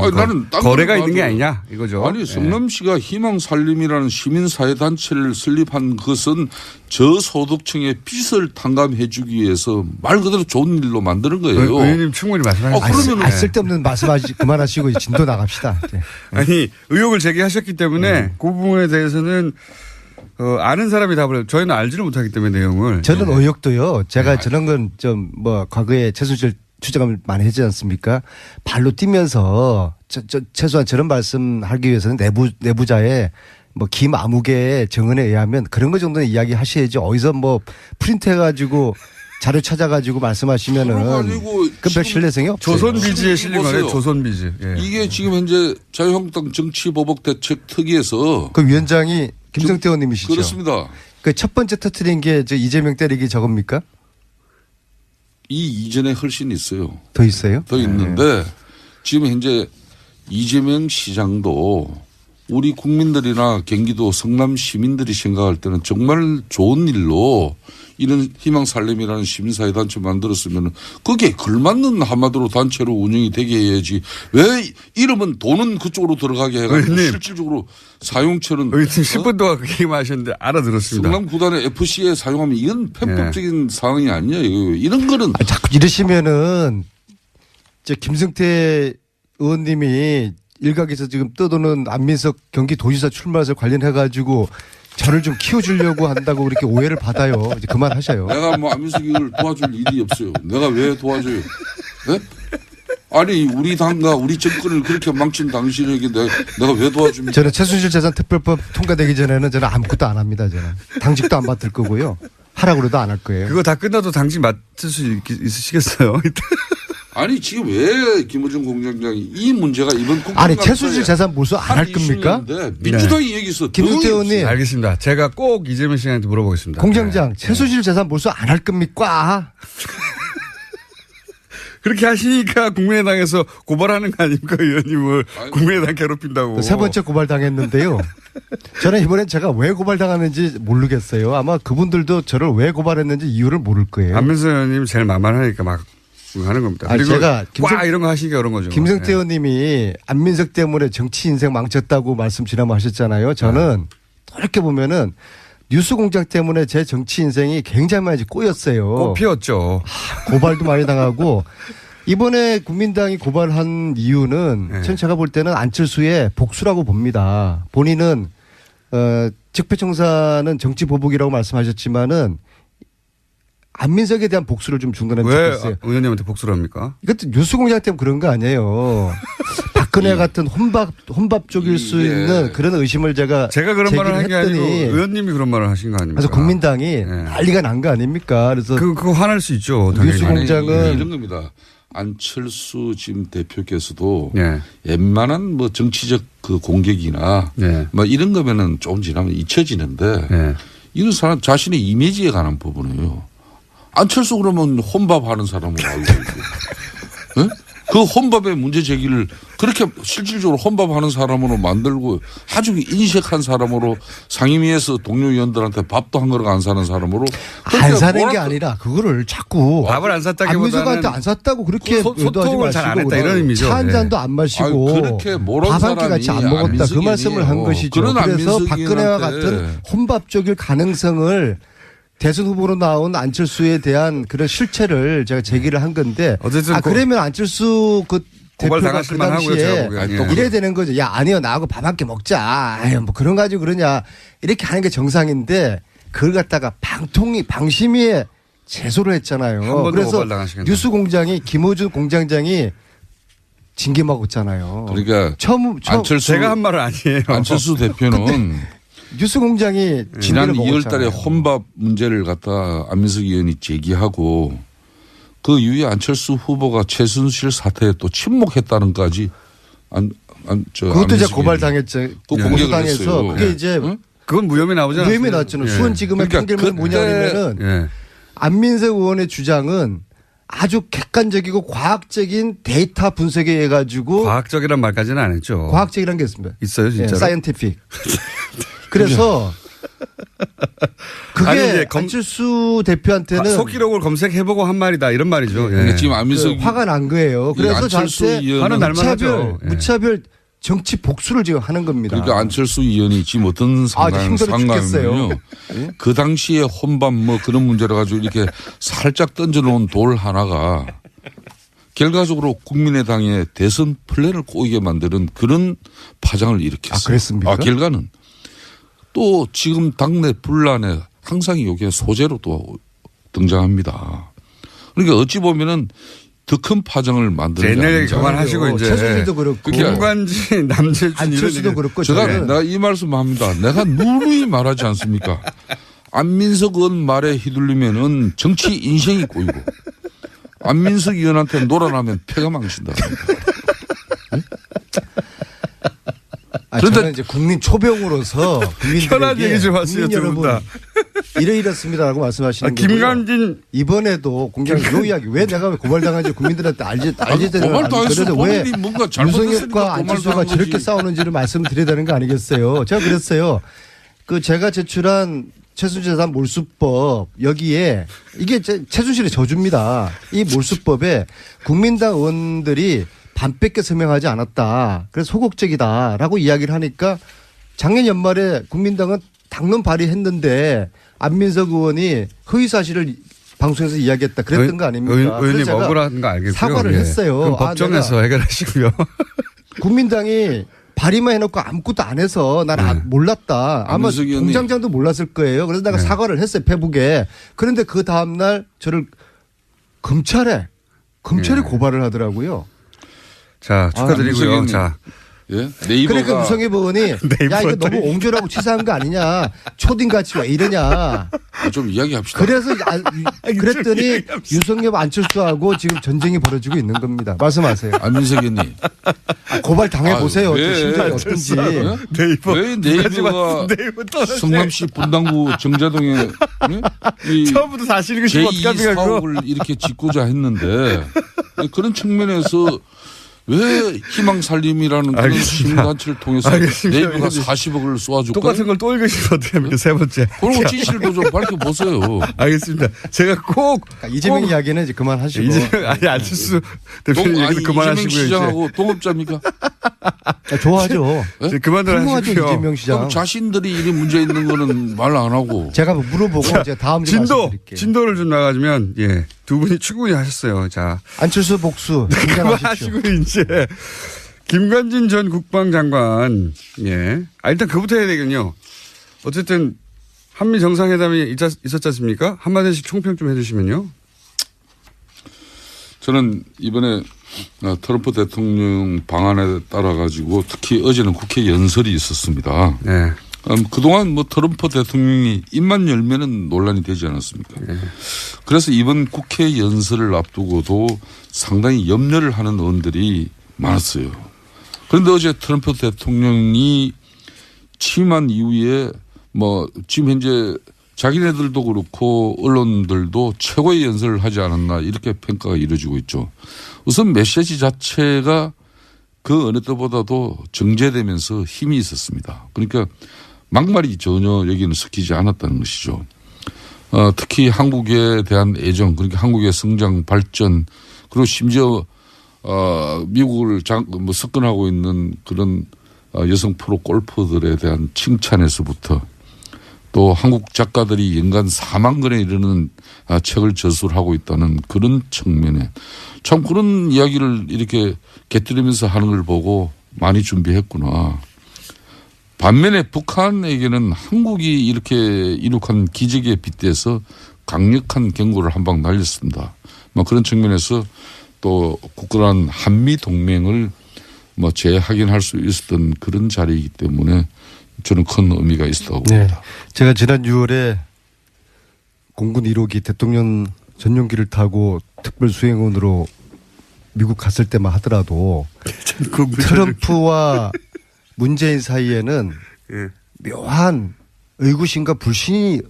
거래가 있는 게 아니냐 이거죠. 아니 성남시가 희망살림이라는 시민사회단체를 설립한 것은 저소득층의 빚을 탕감해 주기 위해서 말 그대로 좋은 일로 만드는 거예요. 의원님 충분히 말씀하셨어요. 그러면 쓸데없는 말씀하시 그만하시고 진도 나갑시다. 네. 아니 의혹을 제기하셨기 때문에 그 부분에 대해서는 아는 사람이 답을 저희는 알지를 못하기 때문에 내용을. 저는 의혹도요. 제가 저런 건 좀 뭐 과거에 최순실 추적을 많이 했지 않습니까? 발로 뛰면서 최소한 저런 말씀하기 위해서는 내부자의 뭐 김아무개의 정언에 의하면 그런 거 정도는 이야기하셔야지 어디서 뭐 프린트해가지고 자료 찾아가지고 말씀하시면은 그별 신뢰성이 없어요. 조선비지에 실린 거네요. 조선비지. 예. 이게 지금 현재 자유한국당 정치보복대책특위에서 그 위원장이 김성태 의원님이시죠. 그렇습니다. 그 첫 번째 터트린 게 이재명 때리기 저겁니까? 이 이전에 훨씬 있어요. 더 있어요? 더 있는데 지금 현재 이재명 시장도 우리 국민들이나 경기도 성남 시민들이 생각할 때는 정말 좋은 일로 이런 희망살림이라는 시민사회단체 만들었으면 거기에 걸맞는 한마디로 단체로 운영이 되게 해야지 왜 이름은 돈은 그쪽으로 들어가게 해가지고 실질적으로 사용처는. 10분 동안 그 얘기만 하셨는데 알아들었습니다. 성남 구단의 FC에 사용하면 이건 편법적인 상황이 아니에요. 이런 거는. 자꾸 이러시면은 김성태 의원님이 일각에서 지금 떠도는 안민석 경기도지사 출마설 관련해가지고 저를 좀 키워주려고 한다고 그렇게 오해를 받아요. 이제 그만하셔요. 내가 뭐 안민석이를 도와줄 일이 없어요. 내가 왜 도와줘요? 네? 아니 우리 당과 우리 정권을 그렇게 망친 당신에게 내가 왜 도와줍니까? 저는 최순실 재산 특별법 통과되기 전에는 저는 아무것도 안 합니다. 저는 당직도 안 맡을 거고요. 하라고 그래도 안 할 거예요. 그거 다 끝나도 당직 맡을 수 있으시겠어요? 아니 지금 왜 김어준 공장장이 이 문제가 이번 아니 최순실 재산 몰수 안 할 겁니까? 민주당이 여기서 김성태 의원님 알겠습니다. 제가 꼭 이재명 씨한테 물어보겠습니다. 공장장 최순실 재산 몰수 안 할 겁니까? 그렇게 하시니까 국민의당에서 고발하는 거 아닙니까 의원님을. 국민의당 괴롭힌다고. 세 번째 고발당했는데요. 저는 이번엔 제가 왜 고발당하는지 모르겠어요. 아마 그분들도 저를 왜 고발했는지 이유를 모를 거예요. 안민석 의원님 제일 만만하니까 막 하는 겁니다. 아니, 제가 이런 거 하시니까 그런 거죠. 김성태 의원님이 안민석 때문에 정치 인생 망쳤다고 말씀 지난번 하셨잖아요. 저는 이렇게 보면은 뉴스공장 때문에 제 정치 인생이 굉장히 많이 꼬였어요. 꽃 피웠죠. 고발도 많이 당하고 이번에 국민당이 고발한 이유는 네. 전 제가 볼 때는 안철수의 복수라고 봅니다. 본인은 적폐청산은 정치 보복이라고 말씀하셨지만은 안민석에 대한 복수를 좀 중단하면 왜 좋겠어요. 의원님한테 복수를 합니까? 이것도 뉴스공장 때문에 그런 거 아니에요. 박근혜 같은 혼밥족일 수 있는 그런 의심을 제가 그런 말을 한 게 아니고 했더니 의원님이 그런 말을 하신 거 아닙니까? 그래서 국민당이 난리가 난 거 아닙니까? 그래서 그거 화날 수 있죠. 당연히. 뉴스공장은 아니, 이런 겁니다. 안철수 지금 대표께서도 예. 웬만한 뭐 정치적 그 공격이나 예. 뭐 이런 거면은 조금 지나면 잊혀지는데 예. 이런 사람 자신의 이미지에 관한 부분이에요. 안철수 그러면 혼밥하는 사람으로 알고 있고 예? 그 혼밥의 문제 제기를 그렇게 실질적으로 혼밥하는 사람으로 만들고 아주 인색한 사람으로 상임위에서 동료 의원들한테 밥도 한 그릇 안 사는 사람으로 안 사는 게 아니라 그거를 자꾸 밥을 안 샀다기보다는 안민석한테 안 샀다고 그렇게 소통을 잘 안 했다 그다음에 이런 의미죠. 차 한 잔도 안 마시고 아니, 그렇게 모르는 밥 한 끼 사람이 같이 안 먹었다 그 안민석이 말씀을 한 아니에요. 것이죠. 그런 그래서 안민석이한테 박근혜와 같은 혼밥족일 가능성을 대선 후보로 나온 안철수에 대한 그런 실체를 제가 제기를 한 건데 어쨌든 그러면 안철수 그 고발 대표가 당하실 그 만하고요, 제가 당시에 보기에는. 이래야 되는 거죠. 야 아니요 나하고 밥 한 끼 먹자. 아유 뭐 그런 가지고 그러냐 이렇게 하는 게 정상인데 그걸 갖다가 방심위에 제소를 했잖아요. 한 번도 그래서 고발당하시겠네요. 뉴스공장이 김호준 공장장이 징계 먹었잖아요. 그러니까 처음 안철수 제가 한 말은 아니에요. 안철수 대표는 뉴스공장이 지난 징계를 2월 달에 먹었잖아요. 혼밥 문제를 갖다 안민석 의원이 제기하고 그 이후에 안철수 후보가 최순실 사태에 또 침묵했다는까지 그것도 이제 고발당했죠. 공개를 당해서 했어요. 그게 이제 응? 그건 무혐의 나오지 않았어요. 무혐의 나왔잖아요. 예. 수원지검의 그러니까 판결문이 뭐냐면은 예. 안민석 의원의 주장은 아주 객관적이고 과학적인 데이터 분석에 의해 가지고 과학적이란 말까지는 안 했죠. 과학적이라는 게 있습니다. 있어요, 진짜로? 사이언티픽. 그래서 그게 아니, 이제 안철수 대표한테는 속기록을 검색해보고 한 말이다 이런 말이죠. 예. 그러니까 지금 안민석 화가 난 거예요. 그래서 안철수 저한테 화는 날 의원은 만하죠. 예. 무차별 정치 복수를 지금 하는 겁니다. 그러니까 안철수 의원이 지금 어떤 힘들어 죽겠어요. 상황이면요. 그 당시에 혼밥 뭐 그런 문제를 가지고 이렇게 살짝 던져놓은 돌 하나가 결과적으로 국민의당의 대선 플랜을 꼬이게 만드는 그런 파장을 일으켰어요. 그랬습니까? 결과는 또 지금 당내 분란에 항상 여기에 소재로 또 등장합니다. 그러니까 어찌 보면은 더 큰 파장을 만드는 게 옛날 얘기 아닌지. 그만하시고 이제 최순실도 그렇고 김관진, 남재준 안철수도 이런 그렇고 제가 저는 내가 이 말씀합니다. 내가 누누이 말하지 않습니까? 안민석 의원 말에 휘둘리면은 정치 인생이 꼬이고 안민석 의원한테 놀아나면 패가 망친다. 저는 이제 국민 초병으로서 국민들에게 편한 얘기 좀 하세요, 국민 두 분 여러분 다. 이렇습니다라고 말씀하시는 거고요. 김관진 이번에도 공개한 요 이야기 왜 내가 왜 고발당한지 국민들한테 알지 되는 고발도 안 했어. 왜 본인이 뭔가 잘못했으니까 유승엽과 안철수가 고발도 한 저렇게 거지. 싸우는지를 말씀드려야 되는 거 아니겠어요? 제가 그랬어요. 그 제가 제출한 최순실 재산 몰수법 여기에 이게 최순실의 저주입니다. 이 몰수법에 국민당 의원들이 반 뺏겨 서명하지 않았다. 그래서 소극적이다라고 이야기를 하니까 작년 연말에 국민당은 당론 발의했는데 안민석 의원이 허위 사실을 방송에서 이야기했다. 그랬던 거 아닙니까? 의원님 그래서 제가 억울한 거 알겠고요. 사과를 예. 했어요. 그럼 법정에서 해결하시고요. 국민당이 발의만 해놓고 아무것도 안 해서 난 몰랐다. 아마 안민석 의원님. 공장장도 몰랐을 거예요. 그래서 내가 사과를 했어요. 페북에. 그런데 그 다음날 저를 검찰에 고발을 하더라고요. 자, 축하드리고요. 안민석 자, 예? 네이버가 그러니까 유성엽 의원이 야 이거 너무 옹졸하고 치사한 거 아니냐. 초딩같이 왜 이러냐. 좀 이야기합시다. 그래서 그랬더니 유성엽 안철수하고 지금 전쟁이 벌어지고 있는 겁니다. 말씀하세요. 안민석 의원님. 고발 당해보세요. 왜? 심정이 어떤지. 네이버. 왜 네이버가 성남시 분당구 정자동에 처음부터 사실 읽으시면 제2 어떡합니까, 그거? 사업을 이렇게 짓고자 했는데 그런 측면에서 왜 희망살림이라는 그런 알겠습니다. 시민단체를 통해서 알겠습니다. 네이버가 40억을 쏘아줄까요? 똑같은 걸 또 읽으시면 어떡합니까? 세 번째. 그런 진실도 좀 밝혀보세요. 알겠습니다. 제가 꼭 이재명 이야기는 이제 그만하시고. 이재명 아니 안철수 대표님 얘기는 이재명 그만하시고요. 이제. 시장하고 동업자입니까? 좋아하죠. 이제 그만들 훌륭하죠, 하시고요. 이재명 시장. 그럼 자신들이 이리 문제 있는 거는 말 안 하고. 제가 물어보고 제가 다음 주에 말씀드릴게요. 진도를 좀 나가주면 예, 두 분이 충분히 하셨어요. 자, 안철수 복수 긴장하십시오. 그만하시고 이제 김관진 전 국방장관 예, 일단 그부터 해야 되겠군요. 어쨌든 한미 정상회담이 있었지 않습니까? 한마디씩 총평 좀 해주시면요. 저는 이번에 트럼프 대통령 방안에 따라 가지고 특히 어제는 국회 연설이 있었습니다. 네. 그동안 뭐 트럼프 대통령이 입만 열면은 논란이 되지 않았습니까? 그래서 이번 국회 연설을 앞두고도 상당히 염려를 하는 의원들이 많았어요. 그런데 어제 트럼프 대통령이 취임한 이후에 뭐 지금 현재 자기네들도 그렇고 언론들도 최고의 연설을 하지 않았나 이렇게 평가가 이루어지고 있죠. 우선 메시지 자체가 그 어느 때보다도 정제되면서 힘이 있었습니다. 그러니까 막말이 전혀 여기는 섞이지 않았다는 것이죠. 특히 한국에 대한 애정, 그러니까 한국의 성장 발전, 그리고 심지어 미국을 석권하고 있는 그런 여성 프로 골퍼들에 대한 칭찬에서부터 또 한국 작가들이 연간 4만 권에 이르는 책을 저술하고 있다는 그런 측면에 참 그런 이야기를 이렇게 곁들이면서 하는 걸 보고 많이 준비했구나. 반면에 북한에게는 한국이 이렇게 이룩한 기적에 빗대서 강력한 경고를 한 방 날렸습니다. 뭐 그런 측면에서 또 굳건한 한미 동맹을 뭐 재확인할 수 있었던 그런 자리이기 때문에 저는 큰 의미가 있었다고 봅니다. 제가 지난 6월에 공군 1호기 대통령 전용기를 타고 특별 수행원으로 미국 갔을 때만 하더라도 트럼프와 문재인 사이에는 묘한 의구심과 불신이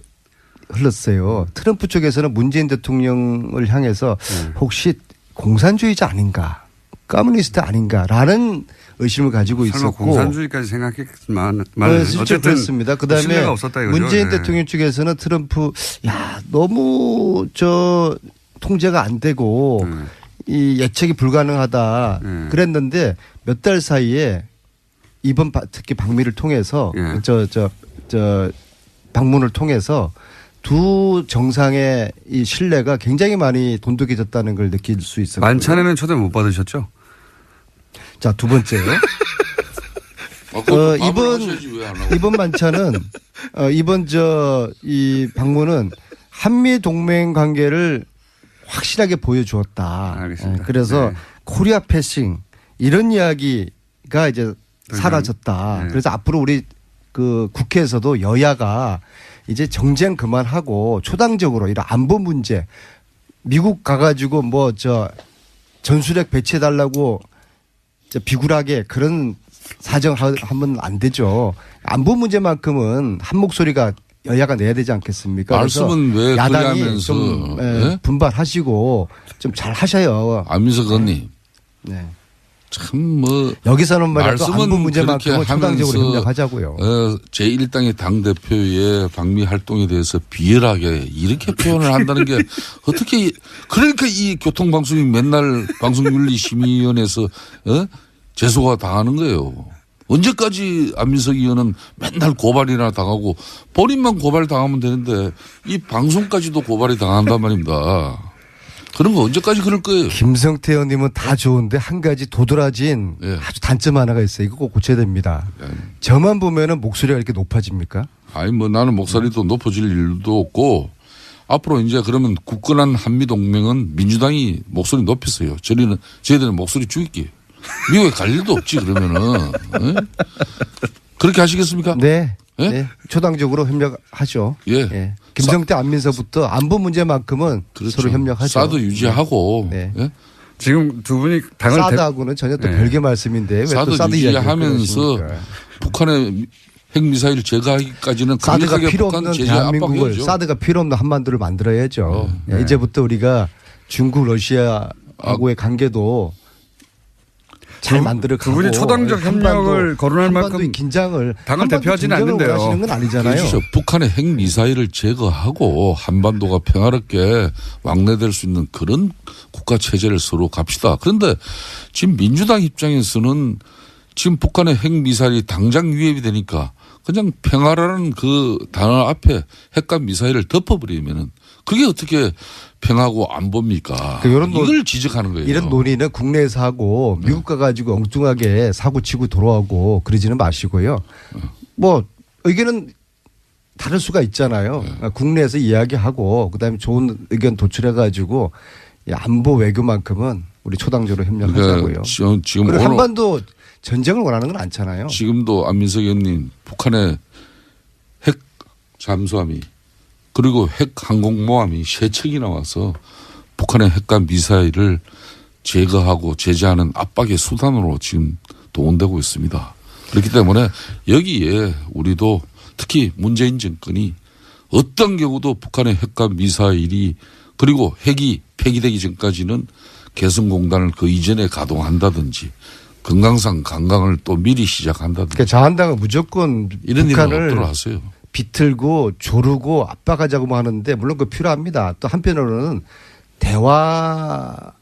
흘렀어요. 트럼프 쪽에서는 문재인 대통령을 향해서 혹시 공산주의자 아닌가, 커뮤니스트 아닌가라는 의심을 가지고 설마 있었고. 공산주의까지 생각했지만 실제 어쨌든 그렇습니다. 그다음에 신뢰가 없었다 이거죠. 문재인 대통령 쪽에서는 트럼프 너무 통제가 안 되고 이 예측이 불가능하다 그랬는데 몇 달 사이에 이번 특히 방미를 통해서 방문을 통해서 두 정상의 이 신뢰가 굉장히 많이 돈독해졌다는 걸 느낄 수 있었고요. 만찬에는 초대 못 받으셨죠? 자, 두 번째요. 이번 만찬은 이번 이 방문은 한미 동맹 관계를 확실하게 보여주었다. 알겠습니다. 그래서 네. 코리아 패싱 이런 이야기가 이제 사라졌다. 네. 그래서 앞으로 우리 그 국회에서도 여야가 이제 정쟁 그만하고 초당적으로 이런 안보 문제 미국 가가지고 전술핵 배치해달라고 비굴하게 그런 사정하면 안 되죠. 안보 문제만큼은 한 목소리가 여야가 내야 되지 않겠습니까? 말씀은 왜 야당이 그러면서 좀 네? 분발하시고 좀 잘 하셔요. 안민석 의원님. 네. 참 여기서는 말이야 안보 말씀은 문제만큼은 그렇게 초당적으로 하면서 협력하자고요. 제1당의 당대표의 방미 활동에 대해서 비열하게 이렇게 표현을 한다는 게 어떻게 그러니까 이 교통방송이 맨날 방송윤리심의위원회에서 제소가 당하는 거예요. 언제까지 안민석 의원은 맨날 고발이나 당하고 본인만 고발 당하면 되는데 이 방송까지도 고발이 당한단 말입니다. 그런 거 언제까지 그럴 거예요? 김성태 의원님은 다 좋은데 한 가지 도드라진 아주 단점 하나가 있어요. 이거 꼭 고쳐야 됩니다. 저만 보면은 목소리가 이렇게 높아집니까? 아니 나는 목소리도 높아질 일도 없고 앞으로 이제 그러면 굳건한 한미동맹은 민주당이 목소리 높였어요. 저희들은 목소리 죽일게요. 미국에 갈 일도 없지 그러면은. 네? 그렇게 하시겠습니까? 네. 네. 초당적으로 협력하죠. 예. 김성태 안민서부터 안보 문제만큼은 그렇죠. 서로 협력하죠. 사드 유지하고. 네. 예? 지금 두 분이 당을 사드하고는 전혀 또 별개 말씀인데 왜 또 사드 유지하면서 이야기를 북한의 핵미사일 제거하기까지는 사드가 강력하게 필요 북한 없는 제재 대한민국을 압박해야죠. 사드가 필요 없는 한반도를 만들어야죠. 이제부터 우리가 중국 러시아하고의 관계도 잘 만들어가고 두 분이 초당적 협력을 거론할 만큼 긴장을 당을 대표하지는 않는데요. 원하시는 건 아니잖아요. 그렇죠. 북한의 핵미사일을 제거하고 한반도가 평화롭게 왕래될 수 있는 그런 국가 체제를 서로 갑시다. 그런데 지금 민주당 입장에서는 지금 북한의 핵미사일이 당장 위협이 되니까 그냥 평화라는 그 단어 앞에 핵과 미사일을 덮어버리면은 그게 어떻게 평화고 안보입니까? 이런 이걸 지적하는 거예요. 이런 논의는 국내에서 하고 미국 가가지고 엉뚱하게 사고 치고 돌아오고 그러지는 마시고요. 뭐 의견은 다를 수가 있잖아요. 국내에서 이야기하고 그다음에 좋은 의견 도출해가지고 안보 외교만큼은 우리 초당적으로 협력하자고요. 그러니까 지금 그리고 오늘 한반도 전쟁을 원하는 건 않잖아요. 지금도 안민석 의원님 북한의 핵 잠수함이 그리고 핵 항공모함이 세 척이 나와서 북한의 핵과 미사일을 제거하고 제재하는 압박의 수단으로 지금 동원되고 있습니다. 그렇기 때문에 여기에 우리도 특히 문재인 정권이 어떤 경우도 북한의 핵과 미사일이 그리고 핵이 폐기되기 전까지는 개성공단을 그 이전에 가동한다든지 금강산 관광을 또 미리 시작한다든지 그러니까 자한당은 무조건 이런 일은 북한을 없도록 하세요. 비틀고 조르고 압박하자고 하는데 물론 그거 필요합니다. 또 한편으로는 대화를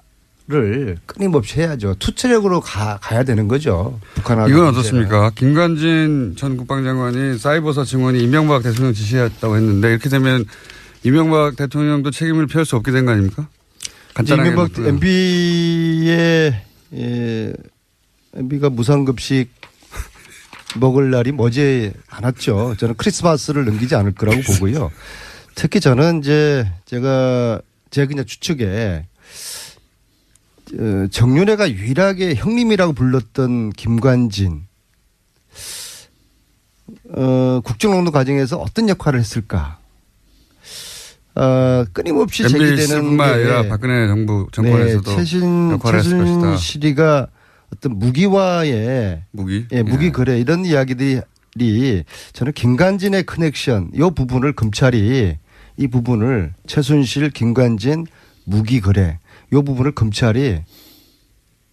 끊임없이 해야죠. 투체력으로 가야 되는 거죠. 북한하고. 이건 어떻습니까? 김관진 전 국방장관이 사이버사 증언이 이명박 대통령 지시했다고 했는데 이렇게 되면 이명박 대통령도 책임을 피할 수 없게 된 거 아닙니까? 간단하게. 이명박 MB가 무상급식 먹을 날이 머지 않았죠. 저는 크리스마스를 넘기지 않을 거라고 보고요. 특히 저는 이제 제가 그냥 추측에 정윤회가 유일하게 형님이라고 불렀던 김관진 국정농단 과정에서 어떤 역할을 했을까? 끊임없이 제기되는 MB뿐만 아니라 박근혜 정권에서도 역할을 했을 것이다. 최순실이가 어떤 무기와의 무기 거래 이런 이야기들이 저는 김관진의 커넥션 이 부분을 검찰이 이 부분을 최순실 김관진 무기 거래 이 부분을 검찰이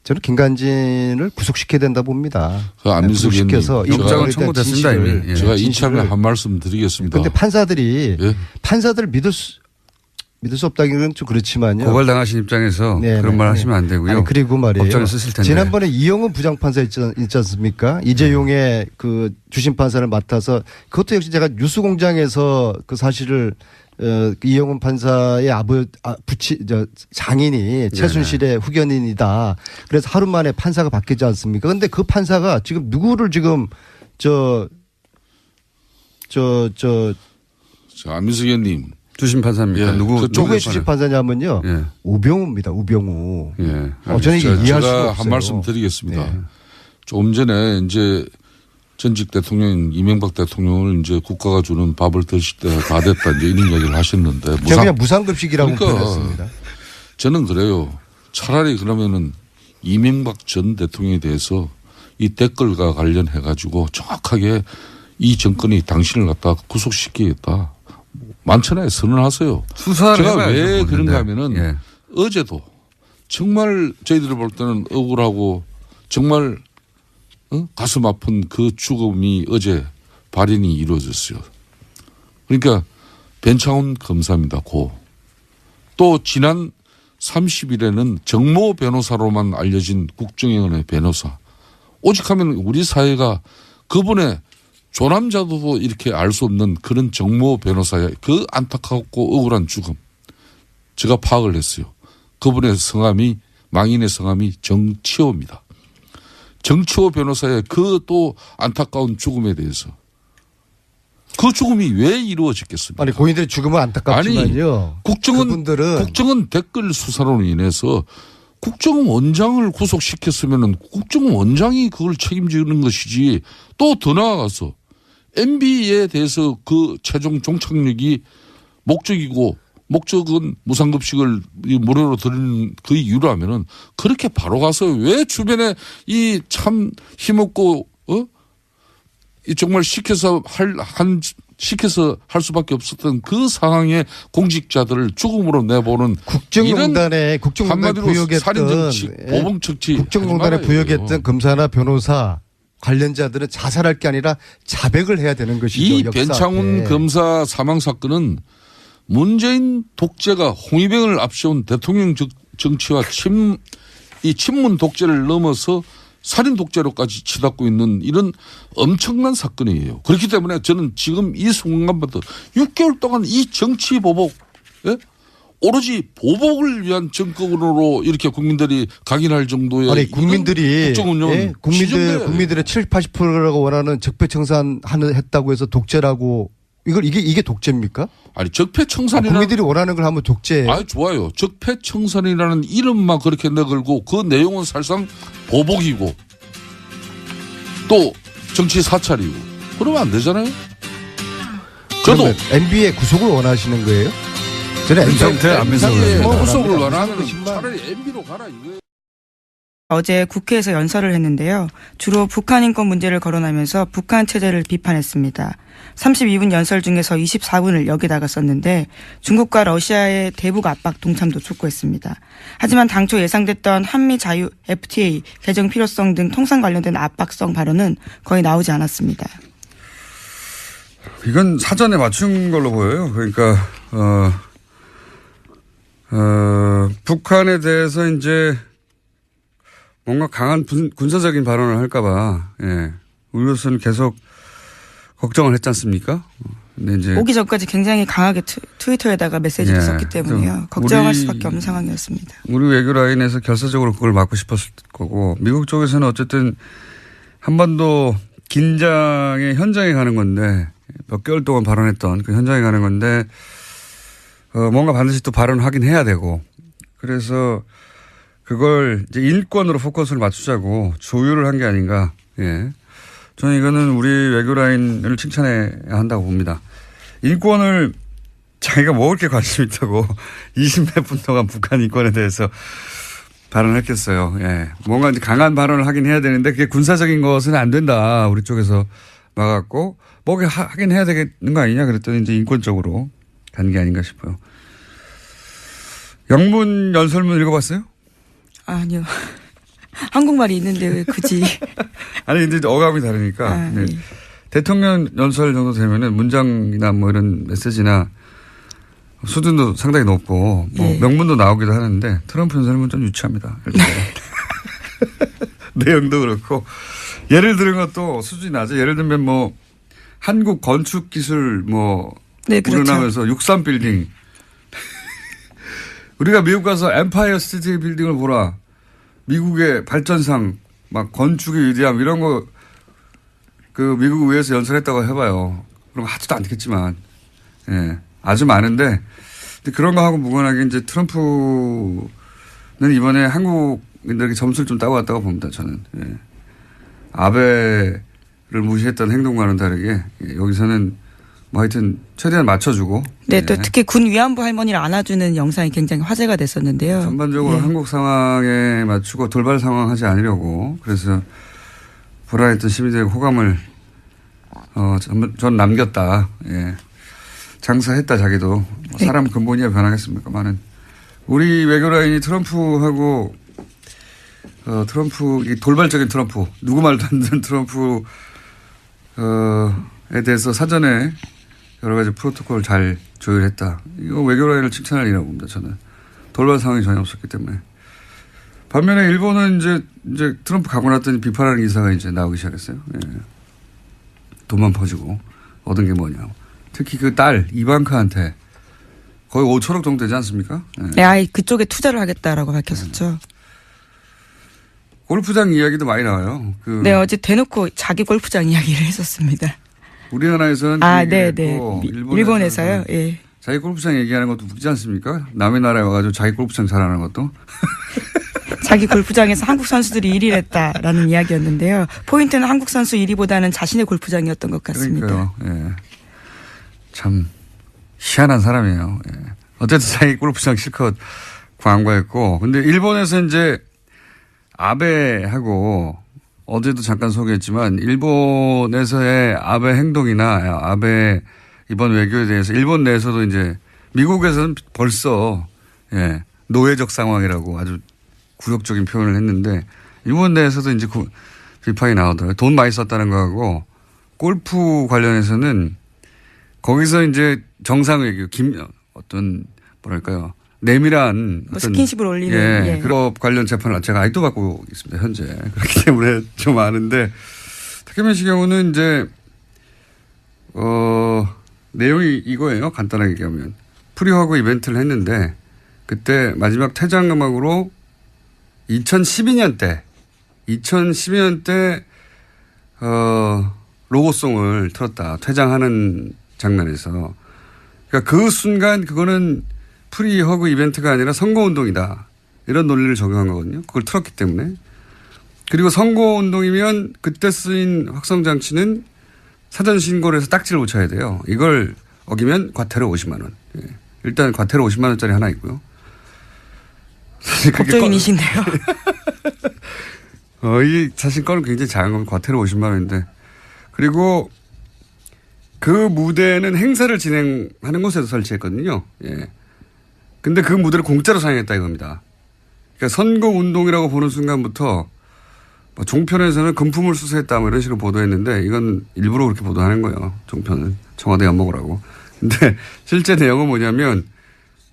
저는 김관진을 구속시켜야 된다 봅니다. 그 안민석 의원님 영장은 청구됐습니다 이미. 제가 이참에 한 말씀 드리겠습니다. 그런데 판사들 믿을 수 없다기는 좀 그렇지만요. 고발당하신 입장에서 그런 말 하시면 안 되고요. 아니, 그리고 말이에요. 법정에 쓰실 텐데. 지난번에 이영훈 부장판사 있지 않습니까? 이재용의 그 주심판사를 맡아서 그것도 역시 제가 뉴스공장에서 그 사실을 이영훈 판사의 장인이 최순실의 후견인이다. 그래서 하루 만에 판사가 바뀌지 않습니까? 그런데 그 판사가 지금 누구를 지금 안민석 의원님. 주심 판사입니까? 예, 누구의 주심 판사냐면요. 예. 우병우입니다. 우병우. 예. 저는 이게 이해할 수가 제가 없어요. 한 말씀 드리겠습니다. 네. 조금 전에 이제 전직 대통령 이명박 대통령을 이제 국가가 주는 밥을 드실 때 다 됐다 이제 이런 이야기를 하셨는데 제가 그냥 무상급식이라고 그러니까 표현했습니다. 저는 그래요. 차라리 그러면은 이명박 전 대통령에 대해서 이 댓글과 관련해 가지고 정확하게 이 정권이 당신을 갖다 구속시키겠다. 만천하에 선언하세요. 수사를 제가 해봐야죠. 왜 그런가 하면은 예. 어제도 정말 저희들이 볼 때는 억울하고 정말 가슴 아픈 그 죽음이 어제 발인이 이루어졌어요. 그러니까 변창훈 검사입니다. 또 지난 30일에는 정모 변호사로만 알려진 국정원의 변호사. 오직하면 우리 사회가 그분의 조남자도 이렇게 알 수 없는 그런 정모 변호사의 그 안타깝고 억울한 죽음. 제가 파악을 했어요. 그분의 성함이 망인의 성함이 정치호입니다. 정치호 변호사의 그 또 안타까운 죽음에 대해서 그 죽음이 왜 이루어졌겠습니까? 아니 고인들의 죽음은 안타깝지만요. 국정원 댓글 수사로 인해서 국정원 원장을 구속시켰으면 국정원 원장이 그걸 책임지는 것이지 또 더 나아가서 MB에 대해서 그 최종 종착역이 목적은 무상급식을 무료로 드리는 그 이유라면은 그렇게 바로 가서 왜 주변에 이 참 힘없고 이 정말 시켜서 할 수밖에 없었던 그 상황의 공직자들을 죽음으로 내보는 국정농단에 한마디로 부역했던 살인정치, 보복정치 국정농단에 부역했던 검사나 변호사 관련자들은 자살할 게 아니라 자백을 해야 되는 것이죠. 이 변창훈 검사 사망 사건은 문재인 독재가 홍위병을 앞세운 대통령 정치와 이 친문 독재를 넘어서 살인 독재로까지 치닫고 있는 이런 엄청난 사건이에요. 그렇기 때문에 저는 지금 이 순간부터 6개월 동안 이 정치 보복, 예? 오로지 보복을 위한 정권으로 이렇게 국민들이 각인할 정도의 아니 국민들이 국정운영은 예? 국민들의 7, 80%라고 원하는 적폐청산 했다고 해서 독재라고 이게 독재입니까? 아니 적폐청산이라는 국민들이 원하는 걸 하면 독재. 아 좋아요. 적폐청산이라는 이름만 그렇게 내걸고 그 내용은 사실상 보복이고 또 정치 사찰이고 그러면 안 되잖아요. 저도 MB의 구속을 원하시는 거예요? 저는 김성태, 안민석을 구속을 원하면 차라리 MB로 가라 이거예요. 어제 국회에서 연설을 했는데요. 주로 북한 인권 문제를 거론하면서 북한 체제를 비판했습니다. 32분 연설 중에서 24분을 여기다가 썼는데 중국과 러시아의 대북 압박 동참도 촉구했습니다. 하지만 당초 예상됐던 한미 자유 FTA 개정 필요성 등 통상 관련된 압박성 발언은 거의 나오지 않았습니다. 이건 사전에 맞춘 걸로 보여요. 그러니까 북한에 대해서 이제 뭔가 강한 군사적인 발언을 할까봐, 예. 우리로서는 계속 걱정을 했지 않습니까? 근데 이제. 오기 전까지 굉장히 강하게 트위터에다가 메시지를 썼기 때문에요. 걱정할 수밖에 없는 상황이었습니다. 우리 외교 라인에서 결사적으로 그걸 막고 싶었을 거고, 미국 쪽에서는 어쨌든 한반도 긴장의 현장에 가는 건데, 몇 개월 동안 발언했던 그 현장에 가는 건데, 뭔가 반드시 또 발언하긴 해야 되고, 그래서 그걸 이제 인권으로 포커스를 맞추자고 조율을 한 게 아닌가. 예. 저는 이거는 우리 외교 라인을 칭찬해야 한다고 봅니다. 인권을 자기가 뭐 그렇게 관심 있다고 20몇 분 동안 북한 인권에 대해서 발언했겠어요. 예. 뭔가 이제 강한 발언을 하긴 해야 되는데 그게 군사적인 것은 안 된다. 우리 쪽에서 막았고 뭐 하긴 해야 되는 거 아니냐 그랬더니 이제 인권적으로 간 게 아닌가 싶어요. 영문 연설문 읽어봤어요? 아니요. 한국말이 있는데 왜 굳이. 아니, 근데 어감이 다르니까. 네. 예. 대통령 연설 정도 되면은 문장이나 뭐 이런 메시지나 수준도 상당히 높고 뭐 예. 명문도 나오기도 하는데 트럼프 연설은 좀 유치합니다. 내용도 그렇고. 예를 들은 것도 수준이 낮아요. 예를 들면 뭐 한국 건축 기술 뭐 네, 그렇죠. 우러나면서 63 빌딩. 우리가 미국 가서 엠파이어 스테이트 빌딩을 보라. 미국의 발전상, 막 건축의 위대함 이런 거 그 미국 의회에서 연설했다고 해봐요. 그럼 하지도 않겠지만, 예, 아주 많은데 그런 거 하고 무관하게 이제 트럼프는 이번에 한국인들에게 점수를 좀 따고 봅니다. 저는 예. 아베를 무시했던 행동과는 다르게 예, 여기서는 뭐 하여튼 최대한 맞춰주고. 네, 예. 또 특히 군 위안부 할머니를 안아주는 영상이 굉장히 화제가 됐었는데요. 전반적으로 예. 한국 상황에 맞추고 돌발 상황 하지 않으려고 그래서 불안했던 시민들의 호감을 전 남겼다. 예. 장사했다 자기도. 사람 근본이야 변하겠습니까만은 우리 외교 라인이 트럼프하고 트럼프 이 돌발적인 트럼프 누구 말도 안 듣는 트럼프에 대해서 사전에 여러 가지 프로토콜을 잘 조율했다. 이거 외교 라인을 칭찬할 일이라고 봅니다. 저는 돌발 상황이 전혀 없었기 때문에. 반면에 일본은 이제 트럼프 가고 났더니 비판하는 기사가 이제 나오기 시작했어요. 예. 돈만 퍼주고 얻은 게 뭐냐. 특히 그 딸 이방카한테 거의 5천억 정도 되지 않습니까? 예. 네, 아예 그쪽에 투자를 하겠다라고 밝혔었죠. 골프장 이야기도 많이 나와요. 네, 어제 대놓고 자기 골프장 이야기를 했었습니다. 우리나라에서는 네. 일본에서요. 예. 자기 골프장 얘기하는 것도 웃기지 않습니까? 남의 나라에 와가지고 자기 골프장 자랑하는 것도. 자기 골프장에서 한국 선수들이 1위를 했다라는 이야기였는데요. 포인트는 한국 선수 1위보다는 자신의 골프장이었던 것 같습니다. 그러니까요. 예. 참 희한한 사람이에요. 예. 어쨌든 자기 골프장 실컷 광고했고. 근데 일본에서 이제 아베하고 어제도 잠깐 소개했지만 일본에서의 아베 행동이나 아베 이번 외교에 대해서 일본 내에서도 이제 미국에서는 벌써 예, 노예적 상황이라고 아주 굴욕적인 표현을 했는데 일본 내에서도 이제 비판이 나오더라고요. 돈 많이 썼다는 거하고 골프 관련해서는 거기서 이제 정상 외교 어떤 뭐랄까요 내밀한 뭐 스킨십을 올리는 예. 그런 관련 재판을 제가 아직도 받고 있습니다. 현재. 그렇기 때문에 좀 아는데 탁현민 씨 경우는 이제 내용이 이거예요. 간단하게 얘기하면. 프리허그 이벤트를 했는데 그때 마지막 퇴장 음악으로 2012년 때 로고송을 틀었다. 퇴장하는 장면에서. 그러니까 그 순간 그거는 프리허그 이벤트가 아니라 선거운동이다. 이런 논리를 적용한 거거든요. 그걸 틀었기 때문에. 그리고 선거운동이면 그때 쓰인 확성장치는 사전 신고를 해서 딱지를 붙여야 돼요. 이걸 어기면 과태료 50만 원. 예. 일단 과태료 50만 원짜리 하나 있고요. 사실 법조인이신데요. 이 사실 건은 굉장히 작은 건 과태료 50만 원인데. 그리고 그 무대는 행사를 진행하는 곳에서 설치했거든요. 예. 근데 그 무대를 공짜로 사용했다 이겁니다. 그러니까 선거운동이라고 보는 순간부터 뭐 종편에서는 금품을 수수했다 뭐 이런 식으로 보도했는데 이건 일부러 그렇게 보도하는 거예요. 종편은. 청와대 엿먹으라고. 근데 실제 내용은 뭐냐면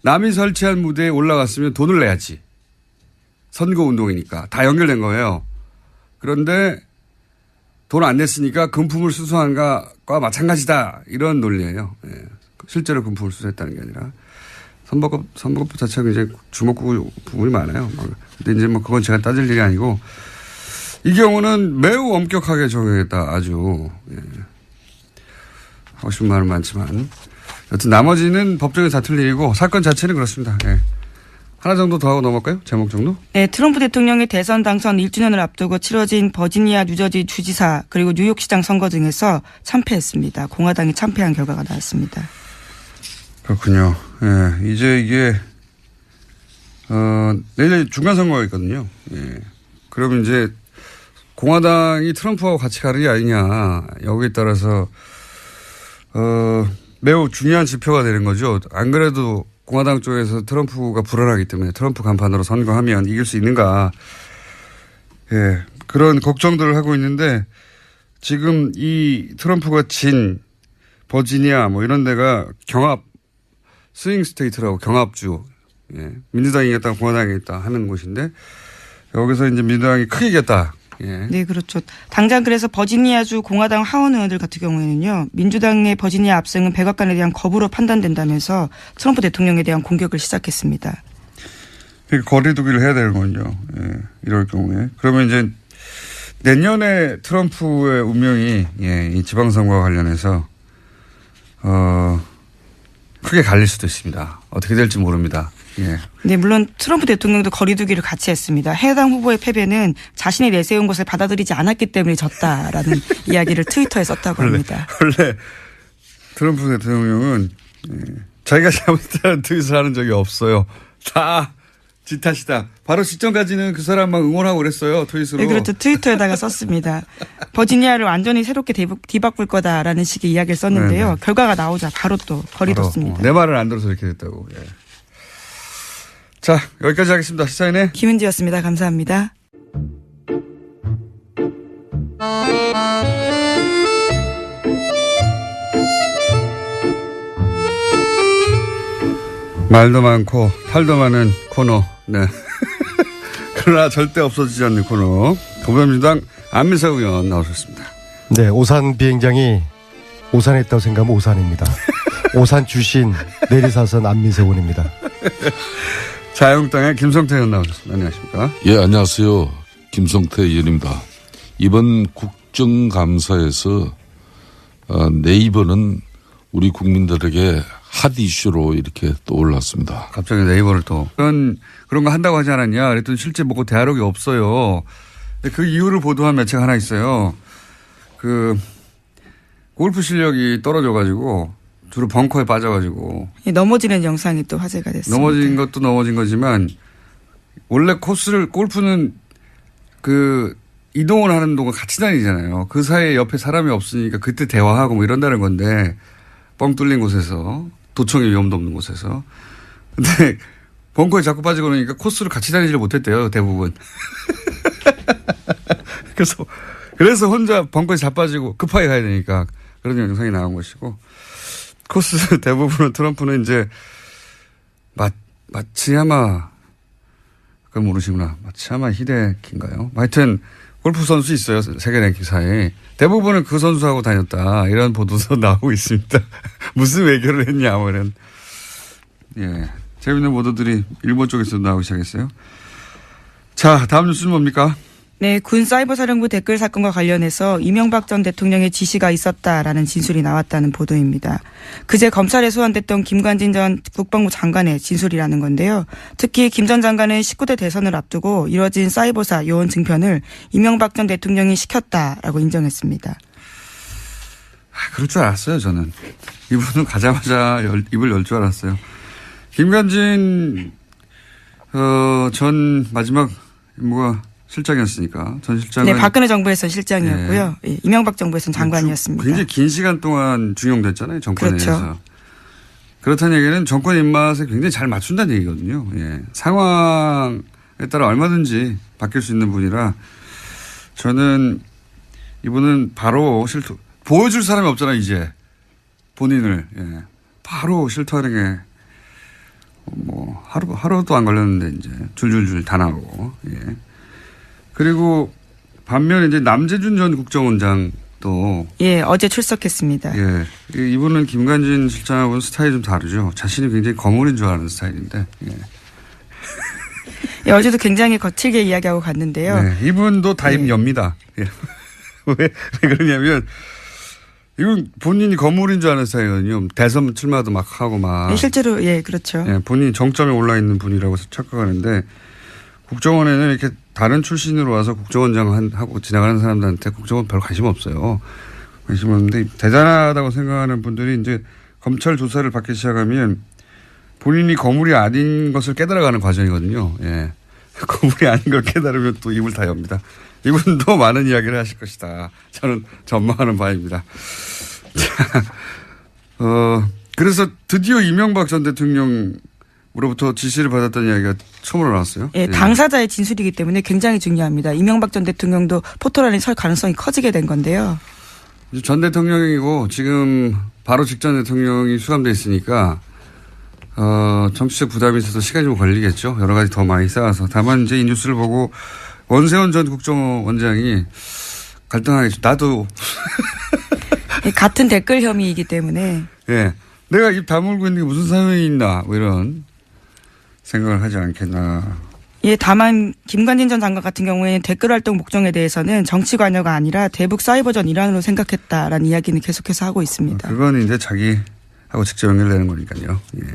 남이 설치한 무대에 올라갔으면 돈을 내야지. 선거운동이니까. 다 연결된 거예요. 그런데 돈 안 냈으니까 금품을 수수한 것과 마찬가지다. 이런 논리예요. 예. 실제로 금품을 수수했다는 게 아니라. 선거법 자체가 이제 주목구 부분이 많아요. 근데 이제 뭐 그건 제가 따질 일이 아니고 이 경우는 매우 엄격하게 적용했다. 아주. 예. 하고 싶은 말은 많지만. 여튼 나머지는 법정에서 다 틀린 일이고 사건 자체는 그렇습니다. 예. 하나 정도 더 하고 넘어갈까요? 제목 정도? 네, 트럼프 대통령의 대선 당선 1주년을 앞두고 치러진 버지니아 뉴저지 주지사 그리고 뉴욕시장 선거 등에서 참패했습니다. 공화당이 참패한 결과가 나왔습니다. 그렇군요. 예. 이제 이게 내일 중간선거가 있거든요. 예. 그러면 이제 공화당이 트럼프하고 같이 가느냐 아니냐 여기에 따라서 매우 중요한 지표가 되는 거죠. 안 그래도 공화당 쪽에서 트럼프가 불안하기 때문에 트럼프 간판으로 선거하면 이길 수 있는가. 예. 그런 걱정들을 하고 있는데 지금 이 트럼프가 진 버지니아 뭐 이런 데가 경합 스윙 스테이트라고 경합주. 예. 민주당이 이겼다 공화당이 이겼다 하는 곳인데 여기서 이제 민주당이 크게 이겼다. 예. 네, 그렇죠. 당장 그래서 버지니아주 공화당 하원 의원들 같은 경우에는요. 민주당의 버지니아 압승은 백악관에 대한 거부로 판단된다면서 트럼프 대통령에 대한 공격을 시작했습니다. 그러니까 거리두기를 해야 되는군요. 예. 이럴 경우에. 그러면 이제 내년에 트럼프의 운명이 예. 이 지방선거와 관련해서 크게 갈릴 수도 있습니다. 어떻게 될지 모릅니다. 예. 네, 물론 트럼프 대통령도 거리두기를 같이 했습니다. 해당 후보의 패배는 자신이 내세운 것을 받아들이지 않았기 때문에 졌다라는 이야기를 트위터에 썼다고 합니다. 원래 트럼프 대통령은 자기가 잘못했다는 트윗을 하는 적이 없어요. 다 지 탓이다. 바로 직전까지는 그 사람만 응원하고 그랬어요. 트윗으로. 네, 그렇죠. 트위터에다가 썼습니다. 버지니아를 완전히 새롭게 뒤바꿀 거다라는 식의 이야기를 썼는데요. 네네. 결과가 나오자 바로 또 거리뒀습니다. 내 말을 안 들어서 이렇게 됐다고. 예. 자, 여기까지 하겠습니다. 시사인의 김은지였습니다. 감사합니다. 말도 많고 탈도 많은 코너. 네. 그러나 절대 없어지지 않는 코너. 더불어민주당 안민석 의원 나오셨습니다. 네, 오산 비행장이 오산에 있다고 생각하면 오산입니다. 오산 출신 내리사선 안민석 의원입니다. 자유한국당의 김성태 의원 나오셨습니다. 안녕하십니까? 예, 안녕하세요. 김성태 의원입니다. 이번 국정감사에서 네이버는 우리 국민들에게 핫 이슈로 이렇게 떠올랐습니다. 갑자기 네이버를 또 그런 거 한다고 하지 않았냐 그랬더니 실제 뭐고 대화록이 없어요. 그 이유를 보도한 매체가 하나 있어요. 그 골프 실력이 떨어져가지고 주로 벙커에 빠져가지고 넘어지는 영상이 또 화제가 됐습니다. 넘어진 것도 넘어진 거지만 원래 코스를 골프는 그 이동을 하는 동안 같이 다니잖아요. 그 사이에 옆에 사람이 없으니까 그때 대화하고 뭐 이런다는 건데 뻥 뚫린 곳에서 도청의 위험도 없는 곳에서. 근데 벙커에 자꾸 빠지고 그러니까 코스를 같이 다니지를 못했대요. 대부분. 그래서 혼자 벙커에 자빠지고 급하게 가야 되니까 그런 영상이 나온 것이고 코스 대부분은 트럼프는 이제 마츠야마, 그걸 모르시구나. 마츠야마 히데키인가요? 하여튼 골프 선수 있어요. 세계 랭킹사에. 대부분은 그 선수하고 다녔다. 이런 보도도 나오고 있습니다. 무슨 외교를 했냐, 뭐 이런. 예. 재밌는 보도들이 일본 쪽에서 나오기 시작했어요. 자, 다음 뉴스는 뭡니까? 네, 군 사이버사령부 댓글 사건과 관련해서 이명박 전 대통령의 지시가 있었다라는 진술이 나왔다는 보도입니다. 그제 검찰에 소환됐던 김관진 전 국방부 장관의 진술이라는 건데요. 특히 김 전 장관은 19대 대선을 앞두고 이뤄진 사이버사 요원 증편을 이명박 전 대통령이 시켰다라고 인정했습니다. 그럴 줄 알았어요, 저는. 이분은 가자마자 입을 열 줄 알았어요. 김관진, 전 마지막 임무가 실장이었으니까 전 실장은. 네, 박근혜 정부에서 실장이었고요. 네. 이명박 정부에서는 장관이었습니다. 굉장히 긴 시간 동안 중용됐잖아요, 정권에 그렇죠. 의해서. 그렇다는 얘기는 정권 입맛에 굉장히 잘 맞춘다는 얘기거든요. 예. 상황에 따라 얼마든지 바뀔 수 있는 분이라 저는 이분은 바로 보여줄 사람이 없잖아요, 이제. 본인을. 예. 바로 실토하는 게 뭐 하루도 안 걸렸는데 이제 줄줄줄 다 나오고. 예. 그리고 반면 이제 남재준 전 국정원장도 예, 어제 출석했습니다. 예, 이분은 김관진 실장하고는 스타일이 좀 다르죠. 자신이 굉장히 거물인 줄 아는 스타일인데. 예. 예, 어제도 굉장히 거칠게 이야기하고 갔는데요. 네, 이분도 다입 엽니다. 예. 왜 그러냐면 이분 본인이 거물인 줄 아는 스타일이거든요. 대선 출마도 막 하고 막. 예, 실제로 예, 그렇죠. 예, 본인이 정점에 올라 있는 분이라고 착각하는데 국정원에는 이렇게 다른 출신으로 와서 국정원장 하고 지나가는 사람들한테 국정원 별 관심 없어요. 관심 없는데 대단하다고 생각하는 분들이 이제 검찰 조사를 받기 시작하면 본인이 거물이 아닌 것을 깨달아가는 과정이거든요. 예. 거물이 아닌 걸 깨달으면 또 입을 다 엽니다. 이분도 많은 이야기를 하실 것이다. 저는 전망하는 바입니다. 자, 그래서 드디어 이명박 전 대통령으로부터 지시를 받았다는 이야기가 처음으로 나왔어요. 예, 당사자의 진술이기 때문에 굉장히 중요합니다. 이명박 전 대통령도 포토라인에 설 가능성이 커지게 된 건데요. 전 대통령이고 지금 바로 직전 대통령이 수감돼 있으니까 정치적 부담이 있어서 시간이 좀 걸리겠죠. 여러 가지 더 많이 쌓아서. 다만 이제 이 뉴스를 보고 원세훈 전 국정원장이 갈등하겠죠. 나도. 같은 댓글 혐의이기 때문에. 예. 내가 입 다물고 있는 게 무슨 사연이 있나. 뭐 이런 생각을 하지 않겠나. 예, 다만 김관진 전 장관 같은 경우에는 댓글 활동 목적에 대해서는 정치 관여가 아니라 대북 사이버전 일환으로 생각했다라는 이야기는 계속해서 하고 있습니다. 그건 이제 자기하고 직접 연결되는 거니까요. 예.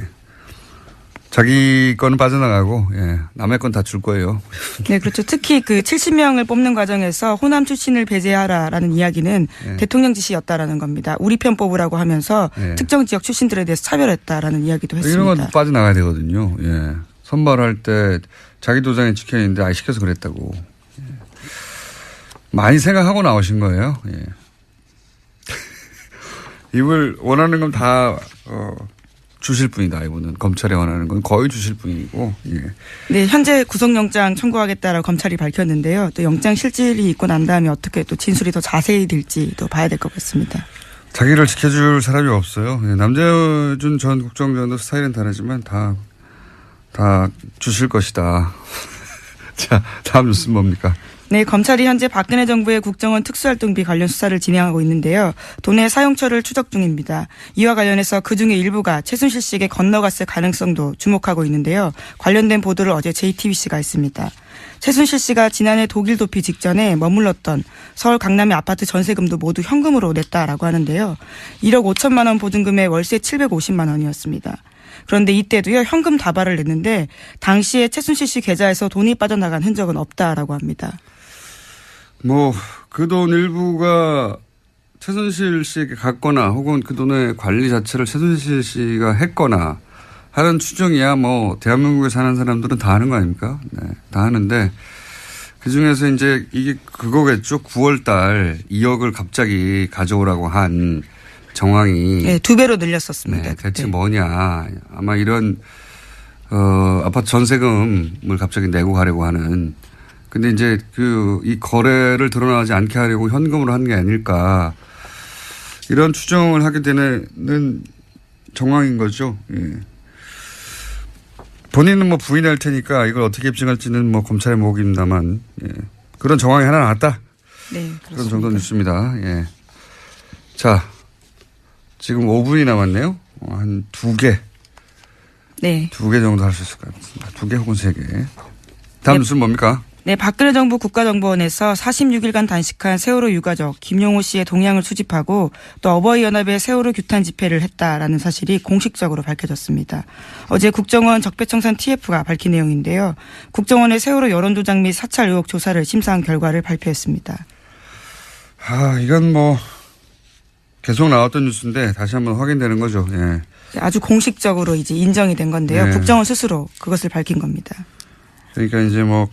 자기 거는 빠져나가고, 예. 남의 건 다 줄 거예요. 네, 그렇죠. 특히 그 70명을 뽑는 과정에서 호남 출신을 배제하라라는 이야기는 예. 대통령 지시였다라는 겁니다. 우리 편 뽑으라고 하면서 예. 특정 지역 출신들에 대해서 차별했다라는 이야기도 했습니다. 이런 건 빠져나가야 되거든요. 예. 선발할 때 자기 도장에 찍혀 있는데 시켜서 그랬다고. 예. 많이 생각하고 나오신 거예요. 예. 입을 원하는 건 다, 주실 분이다. 이분은 검찰에 원하는 건 거의 주실 분이고. 예. 네, 현재 구속영장 청구하겠다라고 검찰이 밝혔는데요. 또 영장 실질이 있고 난 다음에 어떻게 또 진술이 더 자세히 될지 또 봐야 될 것 같습니다. 자기를 지켜줄 사람이 없어요. 예. 남재준 전 국정원장도 스타일은 다르지만 다 주실 것이다. 자, 다음 뉴스는 뭡니까? 네, 검찰이 현재 박근혜 정부의 국정원 특수활동비 관련 수사를 진행하고 있는데요. 돈의 사용처를 추적 중입니다. 이와 관련해서 그중에 일부가 최순실 씨에게 건너갔을 가능성도 주목하고 있는데요. 관련된 보도를 어제 JTBC가 했습니다. 최순실 씨가 지난해 독일 도피 직전에 머물렀던 서울 강남의 아파트 전세금도 모두 현금으로 냈다라고 하는데요. 1억 5천만 원 보증금에 월세 750만 원이었습니다. 그런데 이때도요, 현금 다발을 냈는데 당시에 최순실 씨 계좌에서 돈이 빠져나간 흔적은 없다라고 합니다. 그 돈 일부가 최순실 씨에게 갔거나 혹은 그 돈의 관리 자체를 최순실 씨가 했거나 하는 추정이야 대한민국에 사는 사람들은 다 하는 거 아닙니까? 네, 다 하는데 그 중에서 이제 이게 그거겠죠. 9월 달 2억을 갑자기 가져오라고 한 정황이. 네, 2배로 늘렸었습니다. 네, 대체 뭐냐. 아마 이런, 아파트 전세금을 갑자기 내고 가려고 하는. 근데 이제 이 거래를 드러나지 않게 하려고 현금으로 한 게 아닐까. 이런 추정을 하게 되는 정황인 거죠. 예. 본인은 뭐 부인할 테니까 이걸 어떻게 입증할지는 뭐 검찰의 몫입니다만, 예. 그런 정황이 하나 나왔다. 네, 그런 그렇습니다. 정도 뉴스입니다. 예. 자, 지금 5분이 남았네요. 한 2개. 네. 2개 정도 할 수 있을 것 같습니다. 2개 혹은 3개. 다음 뉴스는 뭡니까? 네, 박근혜 정부 국가정보원에서 46일간 단식한 세월호 유가족 김용호 씨의 동향을 수집하고 또 어버이연합의 세월호 규탄 집회를 했다라는 사실이 공식적으로 밝혀졌습니다. 어제 국정원 적폐청산 TF가 밝힌 내용인데요. 국정원의 세월호 여론조작 및 사찰 의혹 조사를 심사한 결과를 발표했습니다. 이건 뭐 계속 나왔던 뉴스인데 다시 한번 확인되는 거죠. 예. 아주 공식적으로 이제 인정이 된 건데요. 네. 국정원 스스로 그것을 밝힌 겁니다. 그러니까 이제 뭐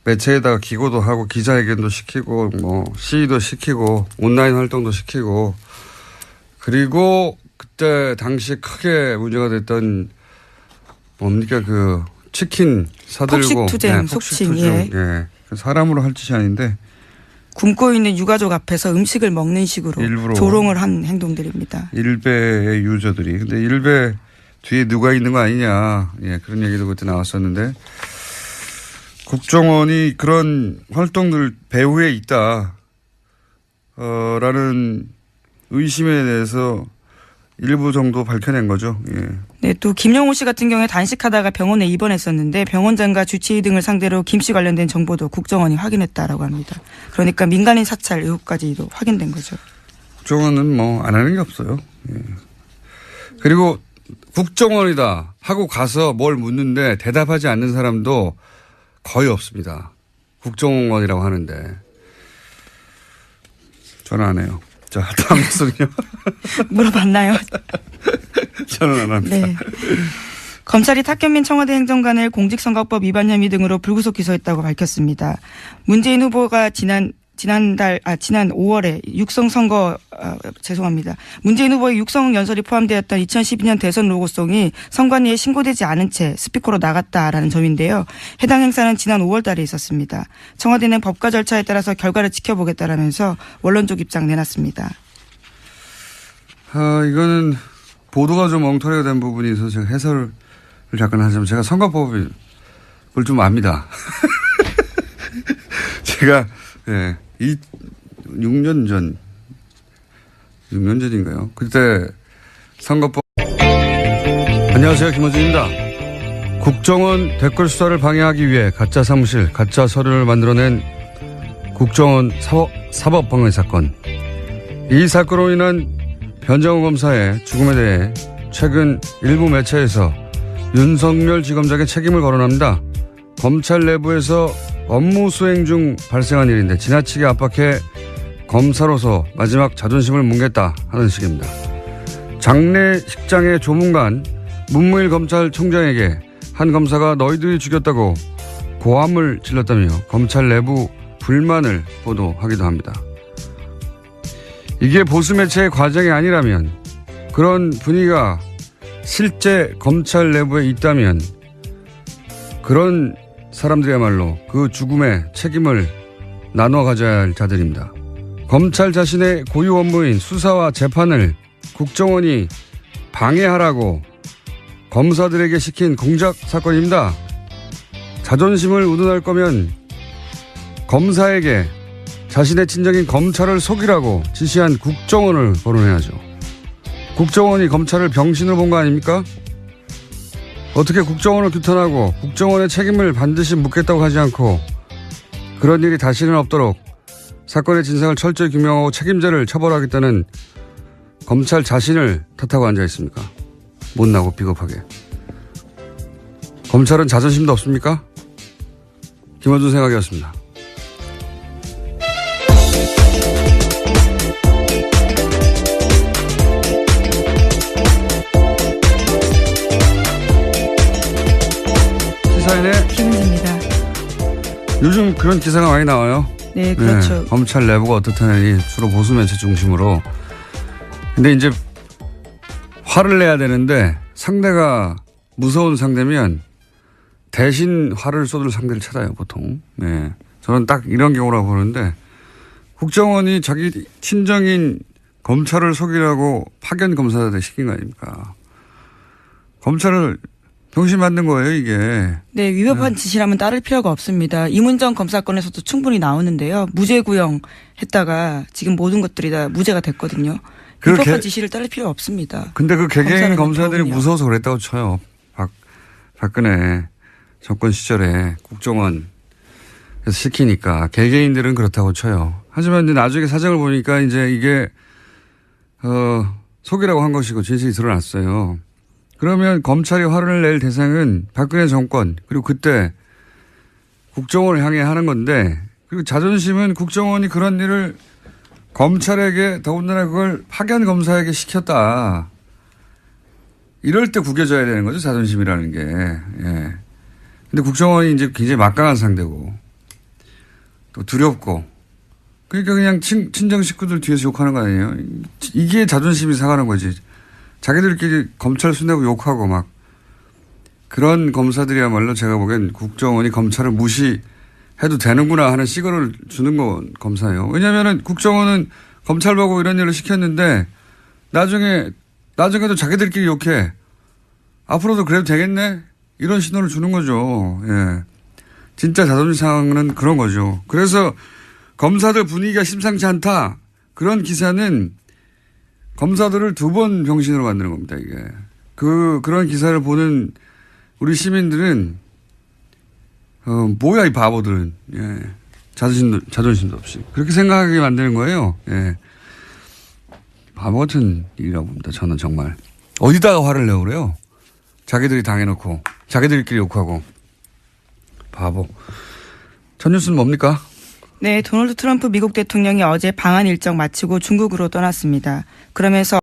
매체에다가 기고도 하고 기자회견도 시키고 뭐 시위도 시키고 온라인 활동도 시키고 그리고 그때 당시 크게 문제가 됐던 뭡니까 그 치킨 사들고 폭식투쟁, 속칭, 예. 예. 사람으로 할 짓이 아닌데 굶고 있는 유가족 앞에서 음식을 먹는 식으로 일부러 조롱을 한 행동들입니다. 일베의 유저들이 근데 일베 뒤에 누가 있는 거 아니냐 예 그런 얘기도 그때 나왔었는데 국정원이 그런 활동들 배후에 있다 라는 의심에 대해서 일부 정도 밝혀낸 거죠. 예. 네, 또 김용호 씨 같은 경우에 단식하다가 병원에 입원했었는데 병원장과 주치의 등을 상대로 김 씨 관련된 정보도 국정원이 확인했다라고 합니다. 그러니까 민간인 사찰 의혹까지도 확인된 거죠. 국정원은 뭐 안 하는 게 없어요. 예. 그리고 국정원이다 하고 가서 뭘 묻는데 대답하지 않는 사람도 거의 없습니다. 국정원이라고 하는데 저는 안 해요. 자, 다음 뉴스는요. 물어봤나요? 저는 안 합니다. 네. 검찰이 탁현민 청와대 행정관을 공직선거법 위반 혐의 등으로 불구속 기소했다고 밝혔습니다. 문재인 후보가 지난 5월에 문재인 후보의 육성 연설이 포함되었던 2012년 대선 로고송이 선관위에 신고되지 않은 채 스피커로 나갔다라는 점인데요. 해당 행사는 지난 5월 달에 있었습니다. 청와대는 법과 절차에 따라서 결과를 지켜보겠다라면서 원론적 입장 내놨습니다. 이거는 보도가 좀 엉터리가 된 부분이 있어서 제가 해설을 잠깐 하자면 제가 선거법을 좀 압니다. 제가 6년 전인가요? 그때 선거법. 안녕하세요. 김호준입니다. 국정원 댓글 수사를 방해하기 위해 가짜 사무실, 가짜 서류를 만들어낸 국정원 사법방해 사건. 이 사건으로 인한 변정호 검사의 죽음에 대해 최근 일부 매체에서 윤석열 지검장의 책임을 거론합니다. 검찰 내부에서 업무 수행 중 발생한 일인데 지나치게 압박해 검사로서 마지막 자존심을 뭉갰다 하는 식입니다. 장례식장의 조문관 문무일 검찰총장에게 한 검사가 너희들이 죽였다고 고함을 질렀다며 검찰 내부 불만을 보도하기도 합니다. 이게 보수 매체의 과정이 아니라면 그런 분위기가 실제 검찰 내부에 있다면 그런 사람들이야말로 그 죽음의 책임을 나눠 가져야 할 자들입니다. 검찰 자신의 고유 업무인 수사와 재판을 국정원이 방해하라고 검사들에게 시킨 공작 사건입니다. 자존심을 운운할 거면 검사에게 자신의 친정인 검찰을 속이라고 지시한 국정원을 거론해야죠. 국정원이 검찰을 병신으로 본 거 아닙니까? 어떻게 국정원을 규탄하고 국정원의 책임을 반드시 묻겠다고 하지 않고 그런 일이 다시는 없도록 사건의 진상을 철저히 규명하고 책임자를 처벌하겠다는 검찰 자신을 탓하고 앉아 있습니까? 못나고 비겁하게. 검찰은 자존심도 없습니까? 김어준 생각이었습니다. 시사인의 김은지입니다. 요즘 그런 기사가 많이 나와요. 네, 그렇죠. 네, 검찰 내부가 어떻다니 주로 보수 매체 중심으로. 근데 이제 화를 내야 되는데 상대가 무서운 상대면 대신 화를 쏟을 상대를 찾아요, 보통. 네. 저는 딱 이런 경우라고 보는데 국정원이 자기 친정인 검찰을 속이라고 파견 검사들 시킨 거 아닙니까? 검찰을 병신 만든 거예요, 이게. 네, 위법한 지시라면 따를 필요가 없습니다. 이문정 검사건에서도 충분히 나오는데요. 무죄 구형했다가 지금 모든 것들이 다 무죄가 됐거든요. 위법한 지시를 따를 필요 없습니다. 근데 그 개개인 검사들이 대표군요. 무서워서 그랬다고 쳐요. 박근혜 정권 시절에 국정원에서 시키니까 개개인들은 그렇다고 쳐요. 하지만 이제 나중에 사정을 보니까 이제 이게 속이라고 한 것이고 진실이 드러났어요. 그러면 검찰이 화를 낼 대상은 박근혜 정권 그리고 그때 국정원을 향해 하는 건데 그리고 자존심은 국정원이 그런 일을 검찰에게 더군다나 그걸 파견 검사에게 시켰다. 이럴 때 구겨져야 되는 거죠. 자존심이라는 게. 예. 근데 국정원이 이제 굉장히 막강한 상대고 또 두렵고 그러니까 그냥 친정 식구들 뒤에서 욕하는 거 아니에요. 이게 자존심이 상하는 거지. 자기들끼리 검찰 순내고 욕하고 막 그런 검사들이야말로 제가 보기엔 국정원이 검찰을 무시해도 되는구나 하는 시그널을 주는 건 검사예요. 왜냐하면 국정원은 검찰 보고 이런 일을 시켰는데 나중에도 자기들끼리 욕해. 앞으로도 그래도 되겠네? 이런 신호를 주는 거죠. 예. 진짜 자존심 상하는 그런 거죠. 그래서 검사들 분위기가 심상치 않다. 그런 기사는 검사들을 두 번 병신으로 만드는 겁니다, 이게. 그런 기사를 보는 우리 시민들은, 뭐야, 이 바보들은. 예. 자존심도 없이. 그렇게 생각하게 만드는 거예요. 예. 바보 같은 일이라고 봅니다, 저는 정말. 어디다가 화를 내고 그래요? 자기들이 당해놓고, 자기들끼리 욕하고. 바보. 첫 뉴스는 뭡니까? 네, 도널드 트럼프 미국 대통령이 어제 방한 일정 마치고 중국으로 떠났습니다. 그러면서